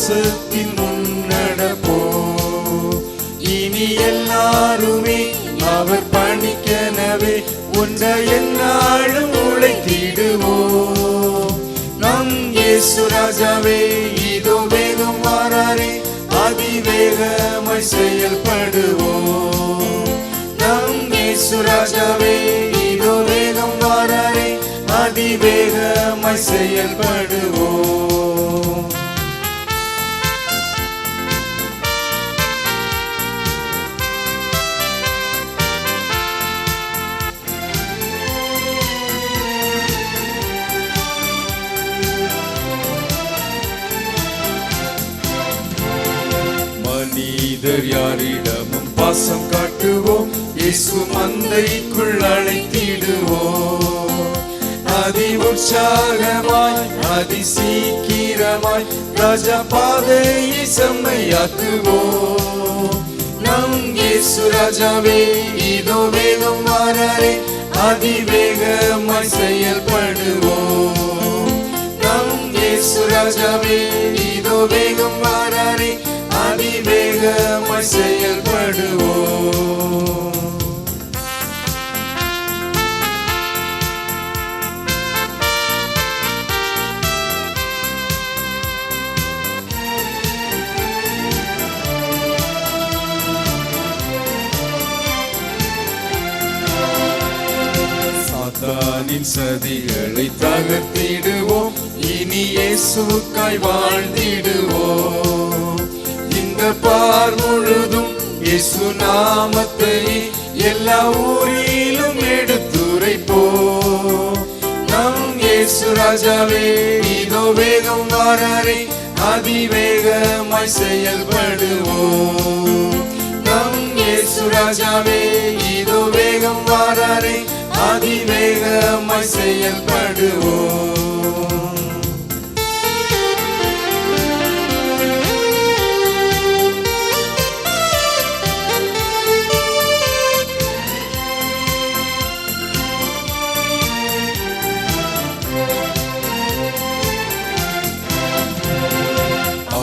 விசுவாசத்தின் முன்னடப்போ. இனி எல்லாருமே அவர் பணிக்கெனவே ஒன்றை எந்நாளும் உழைத்திடுவோம். நம் இயேசு ராஜாவே இதோ வேகம் வாராரே, அதிவேகமாய் செயல்படுவோம். நம் இயேசு ராஜாவே இதோ வேகம் வாராரே, அதிவேகமாய் செயல்படுவோம். மனிதர் யாரிடமும் பாசம் காட்டுவோம், இயேசு மந்தைக்குள் அழைத்திடுவோம். அதி உற்சாகமாய் அதி சீக்கிரமாய் ராஜா பாதையை செம்மையாக்குவோம். நம் இயேசு ராஜாவே இதோ வேகம் வாராரே, அதிவேகமாய் செயல்படுவோம். நம் இயேசு ராஜாவே இதோ வேகம் வாராரே, அதிவேகமாய் செயல்படுவோம். சாத்தானின் சதிகளை தகர்த்திடுவோம், இனி இயேசுவுக்காய் வாழ்ந்திடுவோம். இந்த பார் முழுதும் இயேசு நாமத்தை எல்லா ஊரிலும் எடுத்துரைப்போம். நம் இயேசு ராஜாவே இதோ வேகம் வாராரே, அதிவேகமாய் செயல்படுவோம். நம் இயேசு ராஜாவே இதோ வேகம் வாராரே, அதிவேகமாய் செயல்படுவோம்.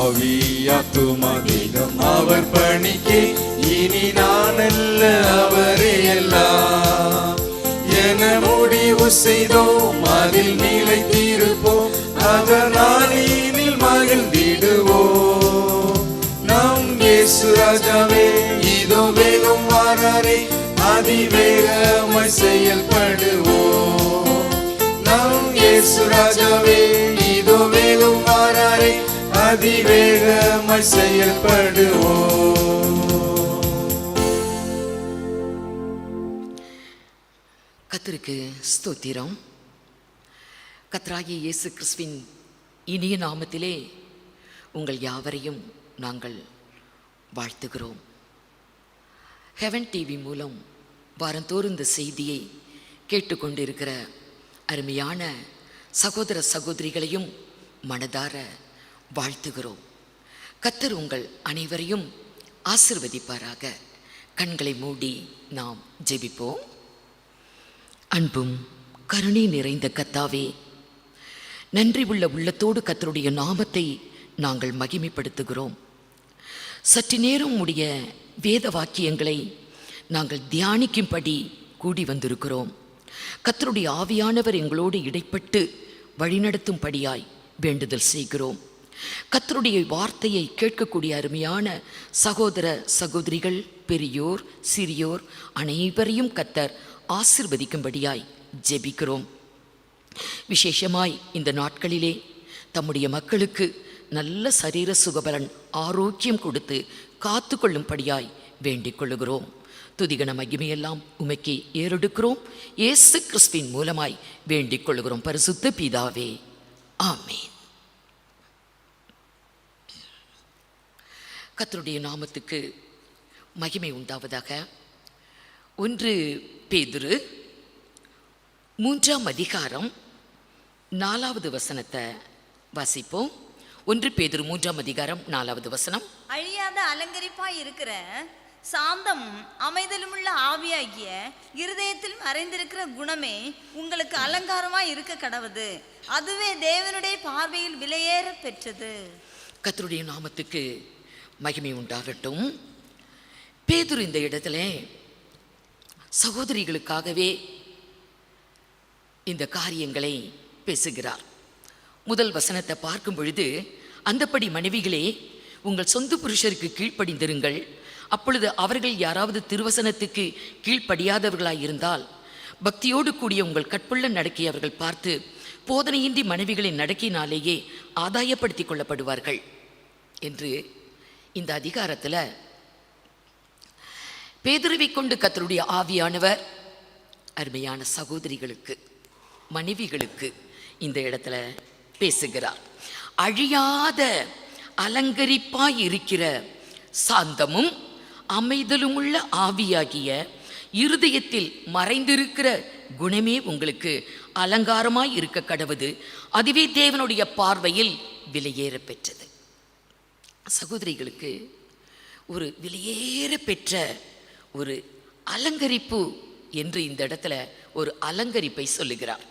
ஆவியாத்துமாதீனம் அவர் பணிக்கே, இனி நான் அல்ல அவரே எல்லாம் என முடிவு செய்தோம். அதில் நிலைத்திருப்போம், அதனால் இனில் மகிழ்ந்திடுவோம். நம் இயேசு ராஜாவே இதோ வேகம் வாராரே, அதிவேகமாய் செயல்படுவோம். நம் இயேசு ராஜாவே இதோ வேகம் வாராரே, அதிவேகமாய் செயல்படுவோம். கர்த்தருக்கு ஸ்தோத்திரம். கர்த்தராகிய இயேசு கிறிஸ்துவின் இனிய நாமத்திலே உங்கள் யாவரையும் நாங்கள் வாழ்த்துகிறோம். ஹெவன் டிவி மூலம் வாரந்தோறும் இந்த செய்தியை கேட்டுக்கொண்டிருக்கிற அருமையான சகோதர சகோதரிகளையும் மனதார வாழ்த்துகிறோம். கர்த்தர் உங்கள் அனைவரையும் ஆசிர்வதிப்பாராக. கண்களை மூடி நாம் ஜெபிப்போம். அன்பும் கருணை நிறைந்த கர்த்தாவே, நன்றி உள்ள உள்ளத்தோடு கர்த்தருடைய நாமத்தை நாங்கள் மகிமைப்படுத்துகிறோம். சற்று நேரம் உடைய வேத வாக்கியங்களை நாங்கள் தியானிக்கும்படி கூடி வந்திருக்கிறோம். கர்த்தருடைய ஆவியானவர் எங்களோடு இடைப்பட்டு வழிநடத்தும்படியாய் வேண்டுதல் செய்கிறோம். கர்த்தருடைய வார்த்தையை கேட்கக்கூடிய அருமையான சகோதர சகோதரிகள், பெரியோர் சிறியோர் அனைவரையும் கர்த்தர் ஆசிர்வதிக்கும்படியாய் ஜெபிக்கிறோம். விசேஷமாய் இந்த நாட்களிலே தம்முடைய மக்களுக்கு நல்ல சரீர சுகபலன் ஆரோக்கியம் கொடுத்து காத்து கொள்ளும்படியாய் வேண்டிக் கொள்ளுகிறோம். துதிகன மகிமையெல்லாம் உமக்கே ஏறெடுக்கிறோம். இயேசு கிறிஸ்துவின் மூலமாய் வேண்டிக் கொள்ளுகிறோம் பரிசுத்த பிதாவே, ஆமேன். கர்த்தருடைய நாமத்துக்கு மகிமை உண்டாவதாக. 1 பேதுரு 3ஆம் அதிகாரம் 4வது வசனத்தை வாசிப்போம். 1 பேதுரு 3ஆம் அதிகாரம் 4வது வசனம். அழியாத அலங்கரிப்பாய் இருக்கிற சாந்தம் அமைதலுமுள்ள ஆவியாகிய இருதயத்தில் மறைந்திருக்கிற குணமே உங்களுக்கு அலங்காரமாய் இருக்க கடவுது. அதுவே தேவனுடைய பார்வையில் விலையேற பெற்றது. கர்த்தருடைய நாமத்துக்கு மகிமை உண்டாகட்டும். பேதுரு இந்த இடத்துல சகோதரிகளுக்காகவே இந்த காரியங்களை பேசுகிறார். முதல் வசனத்தை பார்க்கும் பொழுது, அந்தப்படி மனைவிகளே உங்கள் சொந்த புருஷருக்கு கீழ்ப்படிந்திருங்கள், அப்பொழுது அவர்கள் யாராவது திருவசனத்துக்கு கீழ்ப்படியாதவர்களாய் இருந்தால் பக்தியோடு கூடிய உங்கள் கற்புள்ள நடக்கையை அவர்கள் பார்த்து போதனையின்றி மனைவிகளின் நடக்கையினாலேயே ஆதாயப்படுத்திக் கொள்ளப்படுவார்கள் என்று இந்த அதிகாரத்தில் பேதுருவை கொண்டு கர்த்தருடைய ஆவியானவர் அருமையான சகோதரிகளுக்கு, மனைவிகளுக்கு இந்த இடத்துல பேசுகிறார். அழியாத அலங்கரிப்பாய் இருக்கிற சாந்தமும் அமைதலும் உள்ள ஆவியாகிய இருதயத்தில் மறைந்திருக்கிற குணமே உங்களுக்கு அலங்காரமாய் இருக்க கடவுது, அதுவே தேவனுடைய பார்வையில் விலையேற பெற்றது. சகோதரிகளுக்கு ஒரு விலையேற பெற்ற ஒரு அலங்கரிப்பு என்று இந்த இடத்துல ஒரு அலங்கரிப்பை சொல்லுகிறார்.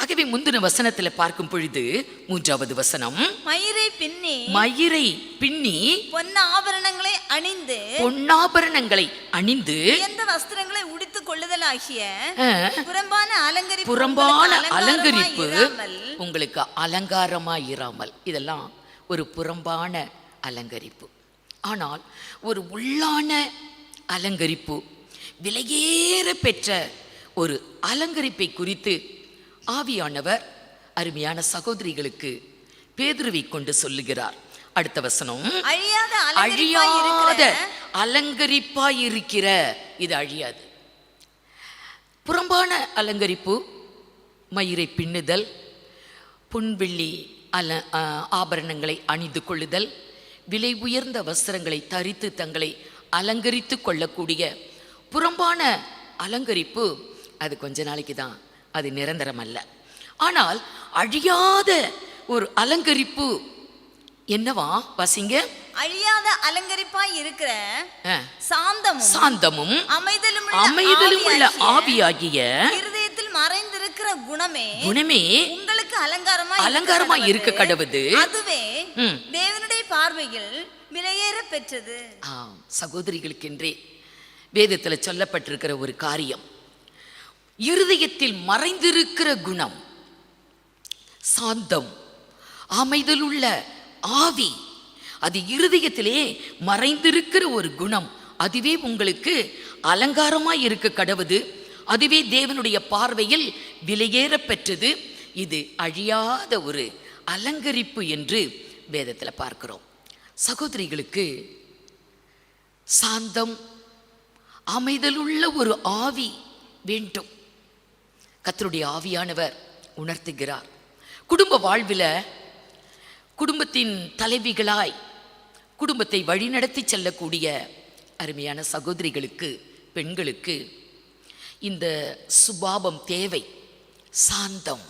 ஆகவே முந்தின வசனத்துல பார்க்கும் பொழுது 3வது வசனம், மயிரை பின்னி பொன்னாபரணங்களை அணிந்து எந்த வஸ்திரங்களை உடுத்திக் கொள்ளுதலாகிய புறம்பான அலங்கரிப்பு உங்களுக்கு அலங்காரமாய் இராமல். இதெல்லாம் ஒரு புறம்பான அலங்கரிப்பு. ஆனால் ஒரு உள்ளான அலங்கரிப்பு, விலையேற பெற்ற ஒரு அலங்கரிப்பை குறித்து ஆவியானவர் அருமையான சகோதரிகளுக்கு பேதுருவை கொண்டு சொல்லுகிறார். அடுத்த வசனம், அழியாத அலங்கரிப்பாய் இருக்கிற, இது அழியாது. புறம்பான அலங்கரிப்பு, மயிரை பின்னுதல், பொன்வெள்ளி ஆபரணங்களை அணிந்து கொள்ளுதல், விலை உயர்ந்த வஸ்திரங்களை தரித்து தங்களை அலங்கரித்து கொள்ளக்கூடிய புறம்பான அலங்கரிப்பு, அது கொஞ்ச நாளைக்கு தான், அது நிரந்தரம் அல்ல. ஆனால் அழியாத ஒரு அலங்கரிப்பு என்னவா? வாசிங்க. அழியாத அலங்கரிப்பாய் இருக்கிற சாந்தமும் அமைதலும் உள்ள ஆவியாகிய இருதயத்தில் மறைந்திருக்கிற குணமே உங்களுக்கு அலங்காரமாய் இருக்க கடவுது, அதுவே தேவனுடைய பார்வையில் விலையேற பெற்றது. சகோதரிகளுக்கென்றே வேதத்தில் சொல்லப்பட்டிருக்கிற ஒரு காரியம், இருதயத்தில் மறைந்திருக்கிற குணம், சாந்தம், அமைதலுள்ள ஆவி, அது இருதயத்திலே மறைந்திருக்கிற ஒரு குணம், அதுவே உங்களுக்கு அலங்காரமாய் இருக்க கடவுது, அதுவே தேவனுடைய பார்வையில் விலையேற பெற்றது. இது அழியாத ஒரு அலங்கரிப்பு என்று வேதத்தில் பார்க்கிறோம். சகோதரிகளுக்கு சாந்தம், அமைதலுள்ள ஒரு ஆவி வேண்டும். கர்த்தருடைய ஆவியானவர் உணர்த்துகிறார். குடும்ப வாழ்வில் குடும்பத்தின் தலைவிகளாய் குடும்பத்தை வழிநடத்தி செல்லக்கூடிய அருமையான சகோதரிகளுக்கு, பெண்களுக்கு இந்த சுபாவம் தேவை. சாந்தம்,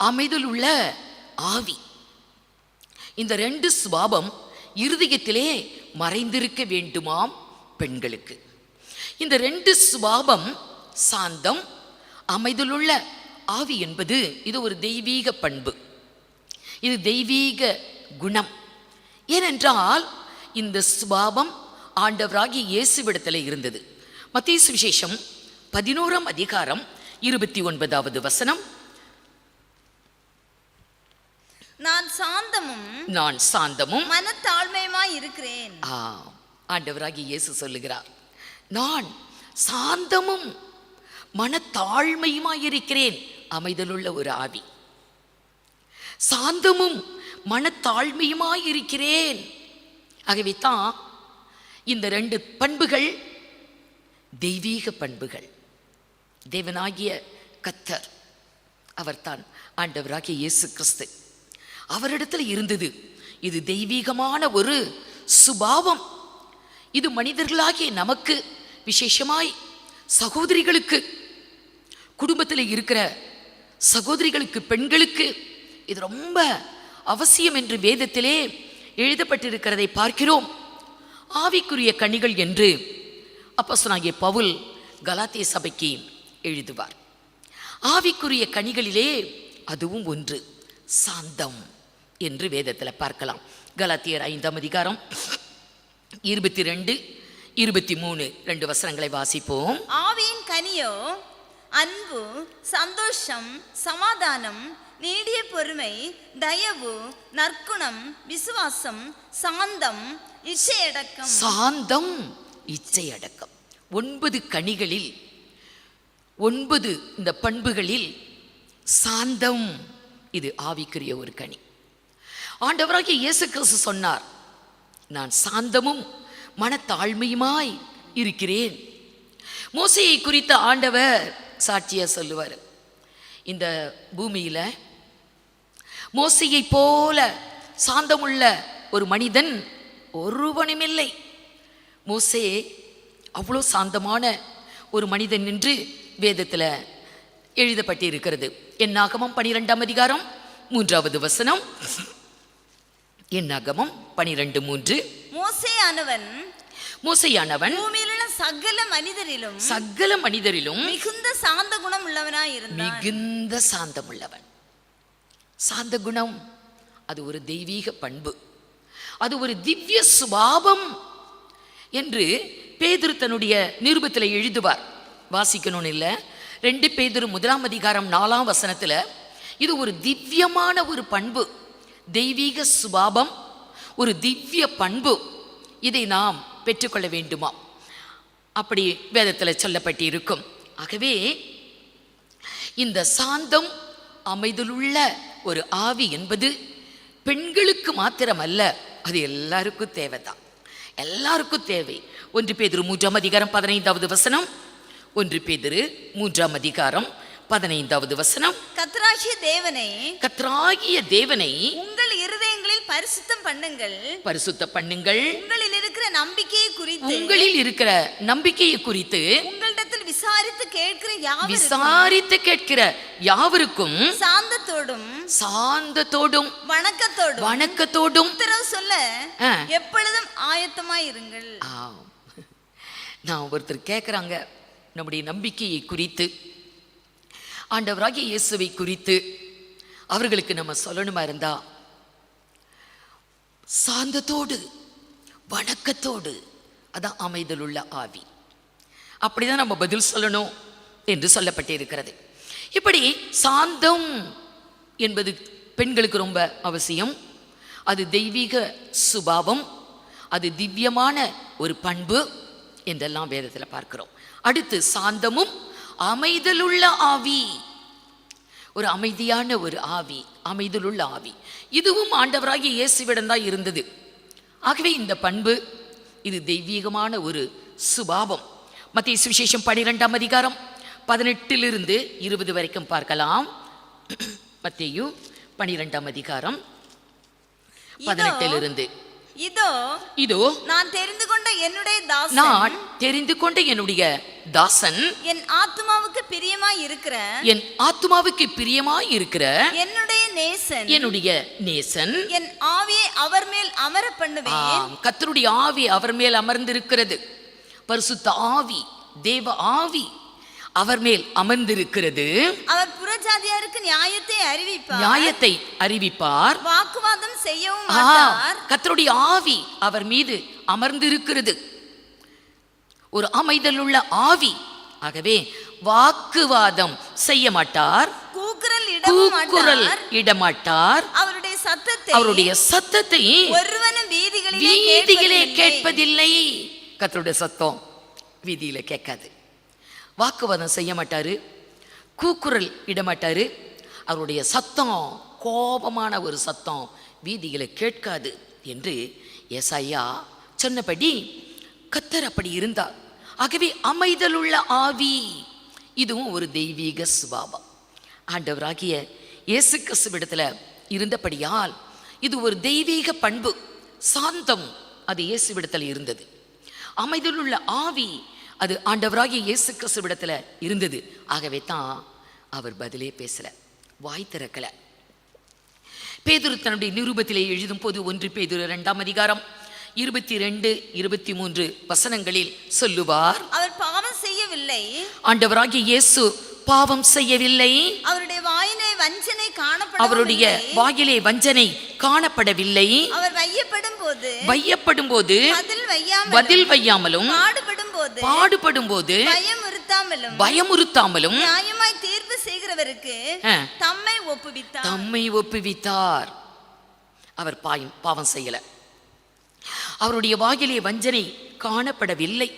அமைதலுள்ள ஆவி, இந்த 2 சுபாவம் இருதயத்திலே மறைந்திருக்க வேண்டுமாம் பெண்களுக்கு. இந்த 2 சுபாவம், சாந்தம், அமைதலுள்ள ஆவி என்பது இது ஒரு தெய்வீக பண்பு, இது தெய்வீக குணம். ஏனென்றால் இந்த சுபாவம் ஆண்டவராகிய இயேசுவிடத்தில் இருந்தது. மத்தேயு சுவிசேஷம் 11ஆம் அதிகாரம் 29வது வசனம், நான் சாந்தமும் மனத்தாழ்மையுமாய் இருக்கிறேன். ஆண்டவராகிய இயேசு சொல்லுகிறார், நான் சாந்தமும் மனத்தாழ்மையுமாய் இருக்கிறேன். அமைதலுள்ள ஒரு ஆவி, சாந்தமும் மனத்தாழ்மையுமாய் இருக்கிறேன். ஆகவே தான் இந்த 2 பண்புகள் தெய்வீக பண்புகள். தேவனாகிய கர்த்தர், அவர்தான் ஆண்டவராகிய இயேசு கிறிஸ்து, அவரிடத்தில் இருந்தது. இது தெய்வீகமான ஒரு சுபாவம். இது மனிதர்களாகிய நமக்கு, விசேஷமாய் சகோதரிகளுக்கு, குடும்பத்தில் இருக்கிற சகோதரிகளுக்கு, பெண்களுக்கு இது ரொம்ப அவசியம் என்று வேதத்திலே எழுதப்பட்டிருக்கிறதை பார்க்கிறோம். ஆவிக்குரிய கனிகள் என்று அப்போஸ்தலனாகிய பவுல் கலாத்திய சபைக்கு எழுதுவார். ஆவிக்குரிய கனிகளிலே அதுவும் ஒன்று, சாந்தம், என்று வேதத்தில் பார்க்கலாம். கலாத்தியர் 5ஆம் அதிகாரம் 22, 23 2 வசனங்களை வாசிப்போம். ஆவியின் கனியோ அன்பு, சந்தோஷம், சமாதானம், நீடிய பொறுமை, தயவு, நற்குணம், விசுவாசம், சாந்தம், இச்சையடக்கம். சாந்தம், இச்சையடக்கம். 9 கனிகளில் 9 இந்த பண்புகளில் சாந்தம் இது ஆவிக்குரிய ஒரு கனி. ஆண்டவராகிய இயேசு கிறிஸ்து சொன்னார், நான் சாந்தமும் மனத்தாழ்மையுமாய் இருக்கிறேன். மோசேயை குறித்த ஆண்டவர் சாட்சியா சொல்லுவார், இந்த பூமியில மோசேயை போல சாந்தமுள்ள ஒரு மனிதன் ஒருவனுமில்லை. மோசே அவ்வளோ சாந்தமான ஒரு மனிதன் என்று வேதத்தில் எழுதப்பட்டு இருக்கிறது. என்னாகமம் 12ஆம் அதிகாரம் 3வது வசனம். என்னாகமம் 12:3. மோசேயானவன் பூமியிலுள்ள சகல மனிதரிலும் மிகுந்த சாந்த குணம் உள்ளவனாய் இருந்தான். மிகுந்த சாந்தம் உள்ளவன். சாந்த குணம் அது ஒரு தெய்வீக பண்பு, அது ஒரு திவ்ய சுபாவம் என்று பேதுரு தன்னுடைய நிருபத்தில் எழுதுவார். வாசிக்கணும்னு இல்லை, 2 பேதுரு 1ஆம் அதிகாரம் 4ஆம் வசனத்தில் இது ஒரு திவ்யமான ஒரு பண்பு, தெய்வீக சுபாவம், ஒரு திவ்ய பண்பு. இதை நாம் பெற்றுக்கொள்ள வேண்டுமா? அப்படி வேதத்தில் சொல்லப்பட்டு இருக்கும். ஆகவே இந்த சாந்தம், அமைதலுள்ள ஒரு ஆவி என்பது பெண்களுக்கு மாத்திரமல்ல, அது எல்லாருக்கும் தேவைதான், எல்லாருக்கும் தேவை. 1 பேதுரு 3ஆம் அதிகாரம் 15வது வசனம். 1 பேதுரு 3ஆம் அதிகாரம் 15வது வசனம். கர்த்தராகிய தேவனை உங்கள் இருதயங்களில் பரிசுத்தம் பண்ணுங்கள். உங்களில் இருக்கிற நம்பிக்கையை குறித்து உங்களிடத்தில் விசாரித்து கேட்கிற யாவருக்கும் சாந்தத்தோடும் வணக்கத்தோடும் உத்தரவு சொல்ல எப்பொழுதும் ஆயத்தமாய் இருங்கள். நான் ஒருத்தர் கேட்குறாங்க, நம்முடைய நம்பிக்கையை குறித்து, ஆண்டவராகிய இயேசுவை குறித்து அவர்களுக்கு நம்ம சொல்லணுமா இருந்தா சாந்தத்தோடு வணக்கத்தோடு, அதான் அமைதலுள்ள ஆவி, அப்படிதான் நம்ம பதில் சொல்லணும் என்று சொல்லப்பட்டு இருக்கிறது. இப்படி சாந்தம் என்பது பெண்களுக்கு ரொம்ப அவசியம். அது தெய்வீக சுபாவம், அது திவ்யமான ஒரு பண்பு என்றெல்லாம் வேதத்தில் பார்க்கிறோம். அடுத்து சாந்தமும் அமைதலுள்ள ஆவி, ஒரு அமைதியான ஒரு ஆவி, அமைதலுள்ள ஆவி, இதுவும் ஆண்டவராகிய இயேசுவிடம் தான் இருந்தது. ஆகவே இந்த பண்பு இது தெய்வீகமான ஒரு சுபாவம். மத்தேயு சுவிசேஷம் 12ஆம் அதிகாரம் 18 - 20 வரைக்கும் பார்க்கலாம். மத்தேயு 12ஆம் அதிகாரம் 18 இதோ நான் தெரிந்து கொண்ட என்னுடைய தாசன், என் ஆத்துமாவுக்கு பிரியமாய் இருக்கிற என்னுடைய நேசன், என் ஆவியை அவர் மேல் அமர பண்ணுவேன். கர்த்தருடைய ஆவி அவர் மேல் அமர்ந்திருக்கிறது. பரிசுத்த ஆவி, தேவ ஆவி அவர் மேல் அமர்ந்திருக்கிறது. அவர் புறஜாதியாருக்கு நியாயத்தை அறிவிப்பார், வாக்குவாதம் செய்யவும் மாட்டார். கர்த்தருடைய ஆவி அவர் மீது அமர்ந்திருக்கிறது, ஒரு அமைதலுள்ள ஆவி. ஆகவே வாக்குவாதம் செய்ய மாட்டார், கூக்குரல் இடமாட்டார். அவருடைய சத்தத்தை ஒருவனும் வீதிகளிலே கேட்பதில்லை. கர்த்தருடைய சத்தம் வீதியில கேட்காது. வாக்குவாதம் செய்ய மாட்டாரு, கூக்குரல் இடமாட்டாரு. அவருடைய சத்தம் கோபமான ஒரு சத்தம் வீதிகளை கேட்காது என்று ஏசாயா சொன்னபடி கர்த்தர் அப்படி இருந்தார். ஆகவே அமைதலுள்ள ஆவி இதுவும் ஒரு தெய்வீக சுபாவம். ஆண்டவராகிய இயேசு கிறிஸ்துவிடத்தில் இருந்தபடியால் இது ஒரு தெய்வீக பண்பு. சாந்தம் அது இயேசுவிடத்தில் இருந்தது. அமைதலுள்ள ஆவி அது ஆண்டவராகிய இயேசு கிறிஸ்துவிடத்தில் இருந்தது. ஆகவே தான் அவர் பதிலே பேசல, வாய் திறக்கல. பேதுரு தன்னுடைய நிருபத்திலே எழுதும் போது 1 பேதுரு 2ஆம் அதிகாரம் 22, 23 வசனங்களில் சொல்லுவார், அவர் பாவம் செய்யவில்லை, ஆண்டவராகிய இயேசு பாவம் செய்யவில்லை, அவருடைய வாயிலே வஞ்சனை அவருடைய வாயிலே வஞ்சனை காணப்படவில்லை. அவர் வையப்படும் போது பதில் வையாமலும் பாடுபடும் போது பயமுறுத்தாமலும் நியாயமாய் தீர்ப்பு செய்கிறவருக்கு தம்மை ஒப்புவித்தார். அவர் பாவம் செய்யல. அவருடைய வாயிலே வஞ்சனை காணப்படவில்லை.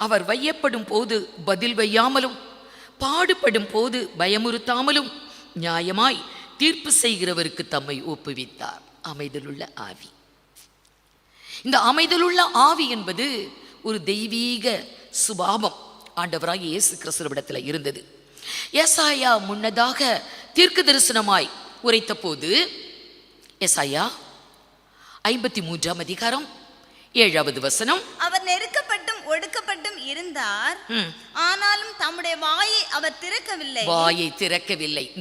அவர் வையப்படும் போது பதில் வையாமலும் பாடுபடும் போது பயமுறுத்தாமலும் நியாயமாய் தீர்ப்பு செய்கிறவருக்கு தம்மை ஒப்புவித்தார். அமைதலுள்ள ஆவி. இந்த அமைதலுள்ள ஆவி என்பது ஒரு தெய்வீக சுபாவம் ஆண்டவராகிய இயேசு கிறிஸ்துவிடத்தில் இருந்தது. ஏசாயா முன்னதாக தீர்க்க தரிசனமாய் உரைத்த போது ஏசாயா 53ஆம் அதிகாரம் 7வது வசனம், அவர் நெருக்கப்பட்டும் ஒடுக்கப்பட்டும் இருந்தார், ஆனாலும் தம்முடைய வாயை அவர் திறக்கவில்லை.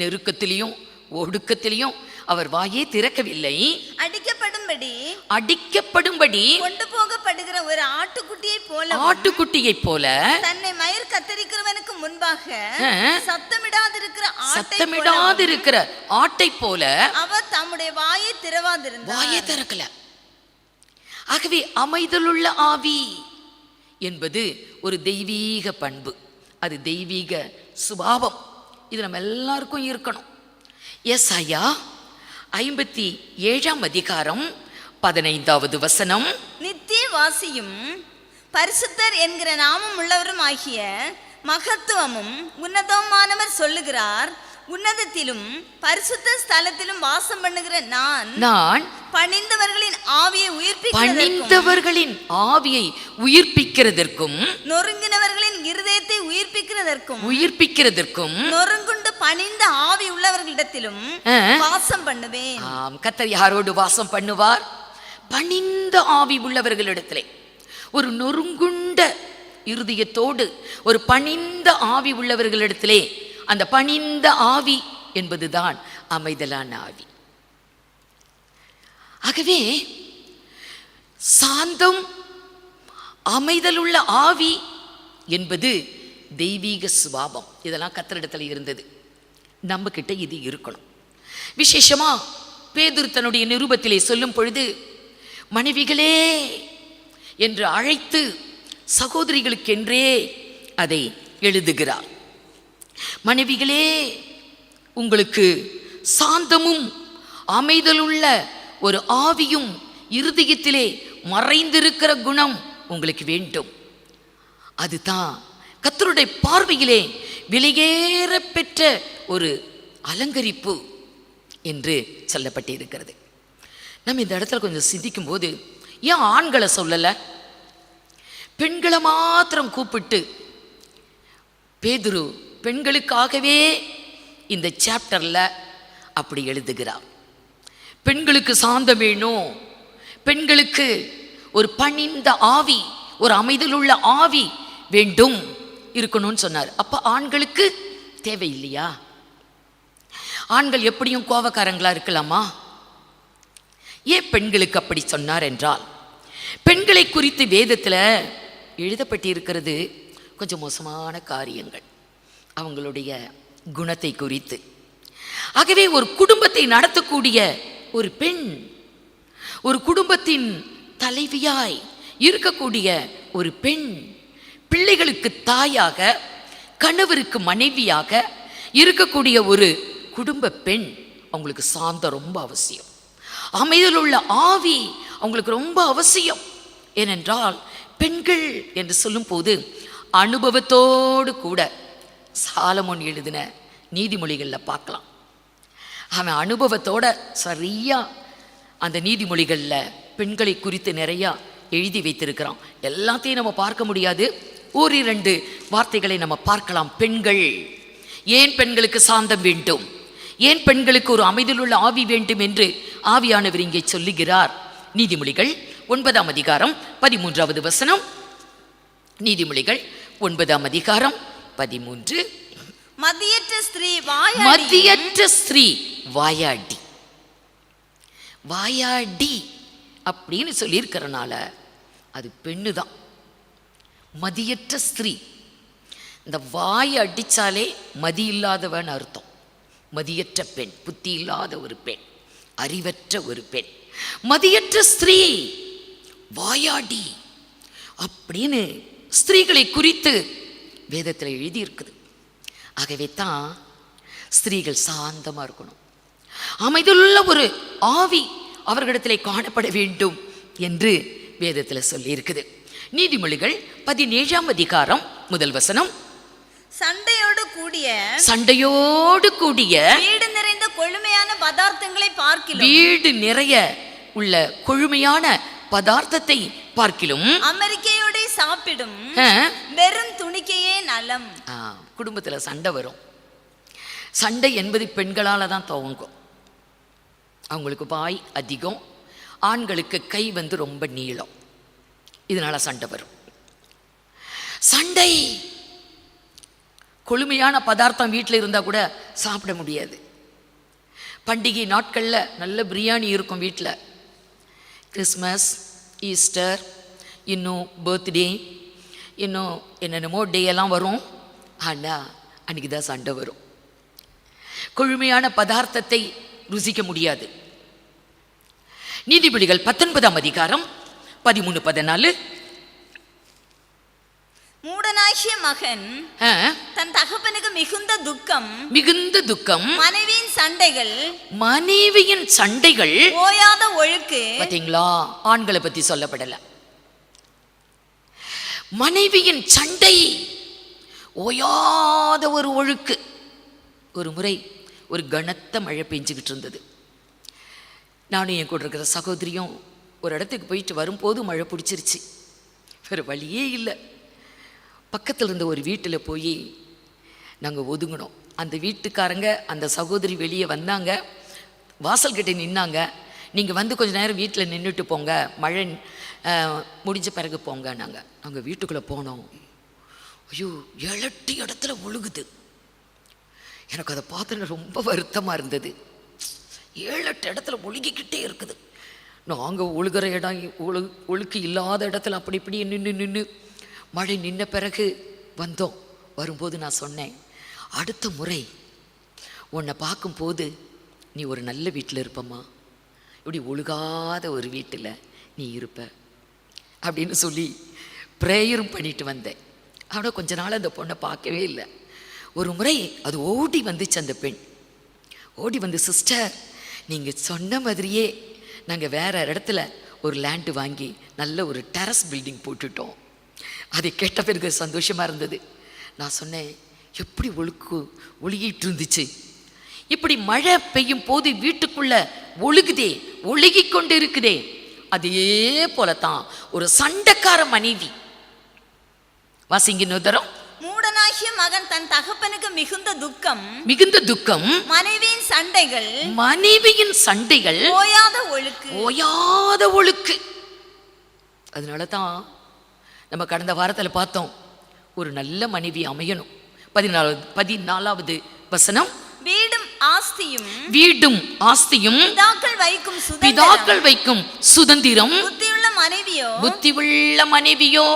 நெருக்கத்திலையும் ஒடுக்கத்திலையும் அவர் வாயை திறக்கவில்லை. அடிக்கப்படும்படி கொண்டு போகப்படுகிற ஒரு ஆட்டுக்குட்டியை போல தன்னை மயிர் கத்தரிக்கிறவனுக்கு முன்பாக சத்தமிடாதிருக்கிற ஆட்டை போல அவர் தம்முடைய வாயை திறக்கல. ஆகவே அமைதலுள்ள ஆவி என்பது ஒரு தெய்வீக பண்பு, அது தெய்வீக சுபாவம். இது நம்ம எல்லாருக்கும் இருக்கணும். ஏசாயா 57ஆம் அதிகாரம் 15வது வசனம், நித்திய வாசியும் பரிசுத்தர் என்கிற நாமம் உள்ளவரும் ஆகிய மகத்துவமும் உன்னதமானவர் சொல்லுகிறார், உன்னதத்திலும் பரிசுத்த ஸ்தலத்திலும் வாசம் பண்ணுகிற நான் பணிந்தவர்களின் ஆவியை உயிர்ப்பிக்கிறதற்கும் நொறுங்கினவர்களின் இருதயத்தை உயிர்ப்பிக்கிறதற்கும் நொறுங்குண்டு பணிந்த ஆவி உள்ளவர்களிடத்திலும் வாசம் பண்ணுவேன். கர்த்தர் யாரோடு வாசம் பண்ணுவார்? பணிந்த ஆவி உள்ளவர்களிடத்திலே. ஒரு நொறுங்குண்ட இருதயத்தோடு ஒரு பணிந்த ஆவி உள்ளவர்களிடத்திலே, அந்த பணிந்த ஆவி என்பதுதான் அமைதலான ஆவி. ஆகவே சாந்தம், அமைதலுள்ள ஆவி என்பது தெய்வீக சுபாவம். இதெல்லாம் கர்த்தரிடத்தில் இருந்தது, நம்ம கிட்ட இது இருக்கணும். விசேஷமா பேதுரு தன்னுடைய நிருபத்திலே சொல்லும் பொழுது மனைவிகளே என்று அழைத்து சகோதரிகளுக்கென்றே அதை எழுதுகிறார். மனைவிகளே, உங்களுக்கு சாந்தமும் அமைதலுள்ள ஒரு ஆவியும் இருதயத்திலே மறைந்திருக்கிற குணம் உங்களுக்கு வேண்டும். அதுதான் கர்த்தருடைய பார்வையிலே விலையேற பெற்ற ஒரு அலங்கரிப்பு என்று சொல்லப்பட்டிருக்கிறது. நம்ம இந்த இடத்துல கொஞ்சம் சிந்திக்கும் போது, ஏன் ஆண்களை சொல்லலை, பெண்களை மாத்திரம் கூப்பிட்டு பேதுரு பெண்களுக்காகவே இந்த சாப்டர்ல அப்படி எழுதுகிறார்? பெண்களுக்கு சாந்தம் வேணும், பெண்களுக்கு ஒரு பணிந்த ஆவி, ஒரு அமைதலுள்ள ஆவி வேண்டும் இருக்கணும்னு சொன்னார். அப்ப ஆண்களுக்கு தேவையில்லையா? ஆண்கள் எப்படியும் கோபக்காரங்களா இருக்கலாமா? ஏன் பெண்களுக்கு அப்படி சொன்னார் என்றால், பெண்களை குறித்து வேதத்தில் எழுதப்பட்டிருக்கிறது கொஞ்சம் மோசமான காரியங்கள், அவங்களுடைய குணத்தை குறித்து. ஆகவே ஒரு குடும்பத்தை நடத்தக்கூடிய ஒரு பெண், ஒரு குடும்பத்தின் தலைவியாய் இருக்கக்கூடிய ஒரு பெண், பிள்ளைகளுக்கு தாயாக, கணவருக்கு மனைவியாக இருக்கக்கூடிய ஒரு குடும்ப பெண், அவங்களுக்கு சாந்தம் ரொம்ப அவசியம். அமைதலுள்ள ஆவி அவங்களுக்கு ரொம்ப அவசியம். ஏனென்றால் பெண்கள் என்று சொல்லும் போது அனுபவத்தோடு கூட சாலமோன் எழுதின நீதிமொழிகளில் பார்க்கலாம். அவன் அனுபவத்தோட சரியா அந்த நீதிமொழிகளில் பெண்களை குறித்து நிறையா எழுதி வைத்திருக்கிறான். எல்லாத்தையும் நம்ம பார்க்க முடியாது, ஓரிரண்டு வார்த்தைகளை நம்ம பார்க்கலாம். பெண்கள், ஏன் பெண்களுக்கு சாந்தம் வேண்டும், ஏன் பெண்களுக்கு ஒரு அமைதியுள்ள ஆவி வேண்டும் என்று ஆவியானவர் இங்கே சொல்லுகிறார். நீதிமொழிகள் 9ஆம் அதிகாரம் 13வது வசனம். நீதிமொழிகள் 9ஆம் அதிகாரம் 13. மதியற்ற ஸ்திரீ வாயாடி. வாயாடி அப்படின்னு சொல்லியிருக்கிறனால அது பெண்ணு தான். மதியற்ற ஸ்திரீ, இந்த வாயை அடித்தாலே மதி இல்லாதவன் அர்த்தம். மதியற்ற பெண், புத்தி இல்லாத ஒரு பெண், அறிவற்ற ஒரு பெண், மதியற்ற ஸ்திரீ, வாயாடி அப்படின்னு ஸ்திரீகளை குறித்து வேதத்தில் எழுதியிருக்குது. ஆகவே தான் ஸ்திரீகள் சாந்தமாக இருக்கணும், அமைதியுள்ள ஒரு ஆவி அவர்களிடத்திலே காணப்பட வேண்டும் என்று வேதத்தில் சொல்லியிருக்குது. நீதிமொழிகள் 17ஆம் அதிகாரம் 1 வசனம். சண்டையோடு கூடிய வீடு நிறைந்த கொழுமையான பதார்த்தங்களை பார்க்கிலும், வீடு நிறைய உள்ள கொழுமையான பதார்த்தத்தை பார்க்கிலும் அமெரிக்கையோட சாப்பிடும் வெறும் துணிக்கையே நலம். குடும்பத்துல சண்டை வரும். சண்டை என்பது பெண்களால தான் துவங்கும். அவங்களுக்கு வாய் அதிகம், ஆண்களுக்கு கை ரொம்ப நீளம், இதனால சண்டை வரும். சண்டை, கொழுமையான பதார்த்தம் வீட்டில் இருந்தால் கூட சாப்பிட முடியாது. பண்டிகை நாட்களில் நல்ல பிரியாணி இருக்கும் வீட்டில். கிறிஸ்மஸ், ஈஸ்டர், இன்னும் பர்த்டே, இன்னும் என்னென்னமோ டே எல்லாம் வரும். ஆனால் அன்றைக்கி தான் சண்டை வரும். கொழுமையான பதார்த்தத்தை ருசிக்க முடியாது. நீதிபதிகள் 19ஆம் அதிகாரம் 13-14. மூடனாகிய மகன் தன் தகப்பனுக்கு மிகுந்த துக்கம், மனைவியின் சண்டைகள் ஓயாத ஒழுக்கு. பாத்தீங்களா, ஆண்களை பத்தி சொல்லப்படல. மனைவியின் சண்டை, ஓயாத ஒரு ஒழுக்கு. ஒரு முறை ஒரு கனத்த மழை பெஞ்சுக்கிட்டு இருந்தது. நானும் என் கூட இருக்கிற சகோதரியும் ஒரு இடத்துக்கு போயிட்டு வரும்போது மழை பிடிச்சிருச்சு. வேறு வழியே இல்லை. பக்கத்தில் இருந்த ஒரு வீட்டில் போய் நாங்கள் ஒதுங்கினோம். அந்த வீட்டுக்காரங்க அந்த சகோதரி வெளியே வந்தாங்க, வாசல்கிட்ட நின்னாங்க. நீங்கள் கொஞ்சம் நேரம் வீட்டில் நின்றுட்டு போங்க, மழை முடிஞ்ச பிறகு போங்க. நாங்கள் வீட்டுக்குள்ளே போனோம். ஐயோ, 7 இடத்துல ஒழுகுது. எனக்கு அதை பார்த்தோன்னு ரொம்ப வருத்தமாக இருந்தது. 7-8 இடத்துல ஒழுகிக்கிட்டே இருக்குது. நாங்கள் ஒழுகிற இடம் ஒழுக்கு இல்லாத இடத்துல அப்படி இப்படி நின்று மழை நின்ன பிறகு வந்தோம். வரும்போது நான் சொன்னேன், அடுத்த முறை உன்னை பார்க்கும்போது நீ ஒரு நல்ல வீட்டில் இருப்பம்மா, இப்படி ஒழுகாத ஒரு வீட்டில் நீ இருப்ப அப்படின்னு சொல்லி ப்ரேயரும் பண்ணிட்டு வந்தேன். ஆனால் கொஞ்ச நாள் அந்த பொண்ணை பார்க்கவே இல்லை. ஒரு முறை அது ஓடி வந்துச்சு. அந்த பெண் ஓடி வந்து, சிஸ்டர், நீங்கள் சொன்ன மாதிரியே நாங்கள் வேற இடத்துல ஒரு லேண்டு வாங்கி நல்ல ஒரு டெரஸ் பில்டிங் போட்டுட்டோம். அதை கேட்ட பிறகு சந்தோஷமாக இருந்தது. நான் சொன்னேன், எப்படி ஒழுகிட்டு இருந்துச்சு. இப்படி மழை பெய்யும் போது வீட்டுக்குள்ள ஒழுகி கொண்டு இருக்குதே, அதே போலத்தான் ஒரு சண்டைக்கார மனைவி. வாசிங்க நோதரம். மூடனாகிய மகன் தன் தகப்பனுக்கு மிகுந்த துக்கம், மனைவியின் சண்டைகள் ஓயாத ஒழுக்கு. அதனால தான் நம்ம கடந்த வாரத்தில் பார்த்தோம், ஒரு நல்ல மனைவி அமையணும். 14வது வசனம். வீடும் ஆஸ்தியும் பிதாக்கள் வைக்கும் சுதந்திரம் புத்தியுள்ள மனைவியோ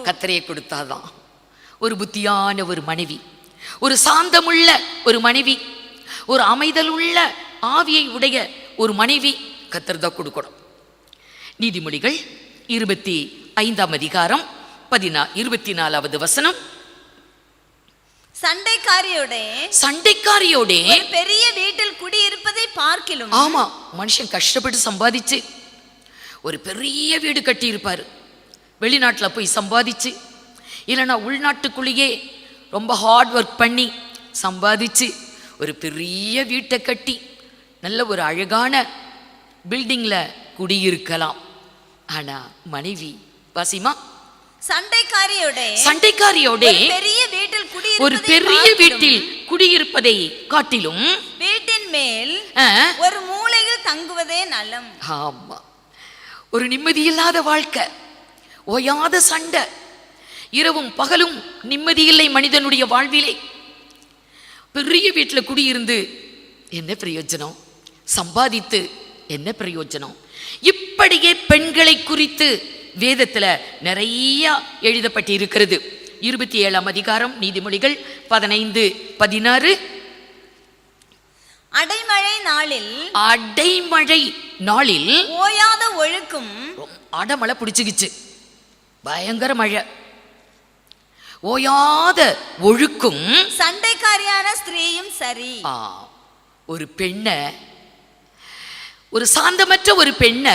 கர்த்தரே கொடுத்தாதான். ஒரு புத்தியான ஒரு மனைவி, ஒரு சாந்தமுள்ள ஒரு மனைவி, ஒரு அமைதலுள்ள ஆவியை உடைய ஒரு மனைவி கர்த்தர் தான் கொடுக்கணும். நீதிமொழிகள் 25ஆம் அதிகாரம் 24வது வசனம். சண்டைக்காரியோட பெரிய வீட்டில் குடியிருப்பதை பார்க்கிலும். ஆமா, மனுஷன் கஷ்டப்பட்டு சம்பாதிச்சு ஒரு பெரிய வீடு கட்டி இருப்பாரு. வெளிநாட்டில் போய் சம்பாதிச்சு, இல்லைன்னா உள்நாட்டுக்குள்ளேயே ரொம்ப ஹார்ட் ஒர்க் பண்ணி சம்பாதிச்சு ஒரு பெரிய வீட்டை கட்டி நல்ல ஒரு அழகான பில்டிங்கில் குடியிருக்கலாம். ஆனா மனைவி வாசிமா, சண்டைக்காரியோட ஒரு பெரிய வீட்டில் குடியிருப்பதை காட்டிலும் வீட்டின் மேல் ஒரு மூலையில் தங்குவதே நலம். ஆமா, ஒரு நிம்மதியில்லாத வாழ்க்கை, ஓயாத சண்டை, இரவும் பகலும் நிம்மதியில்லை மனிதனுடைய வாழ்விலே. பெரிய வீட்டில் குடியிருந்து என்ன பிரயோஜனம்? சம்பாதித்து என்ன பிரயோஜனம்? இப்படியே பெண்களை குறித்து வேதத்தில் நிறைய எழுதப்பட்டு இருக்கிறது. 27ஆம் அதிகாரம் நீதிமொழிகள் 15-16. அடைமழை நாளில் அடைமழை நாளில் ஓயாத ஒழுக்கும் அடமழை பிடிச்சுக்கிச்சு, பயங்கர மழை, ஓயாத ஒழுக்கும் சண்டைக்காரியான ஸ்திரீயும் சரி. ஒரு பெண்ண, ஒரு சாந்தமற்ற ஒரு பெண்ண,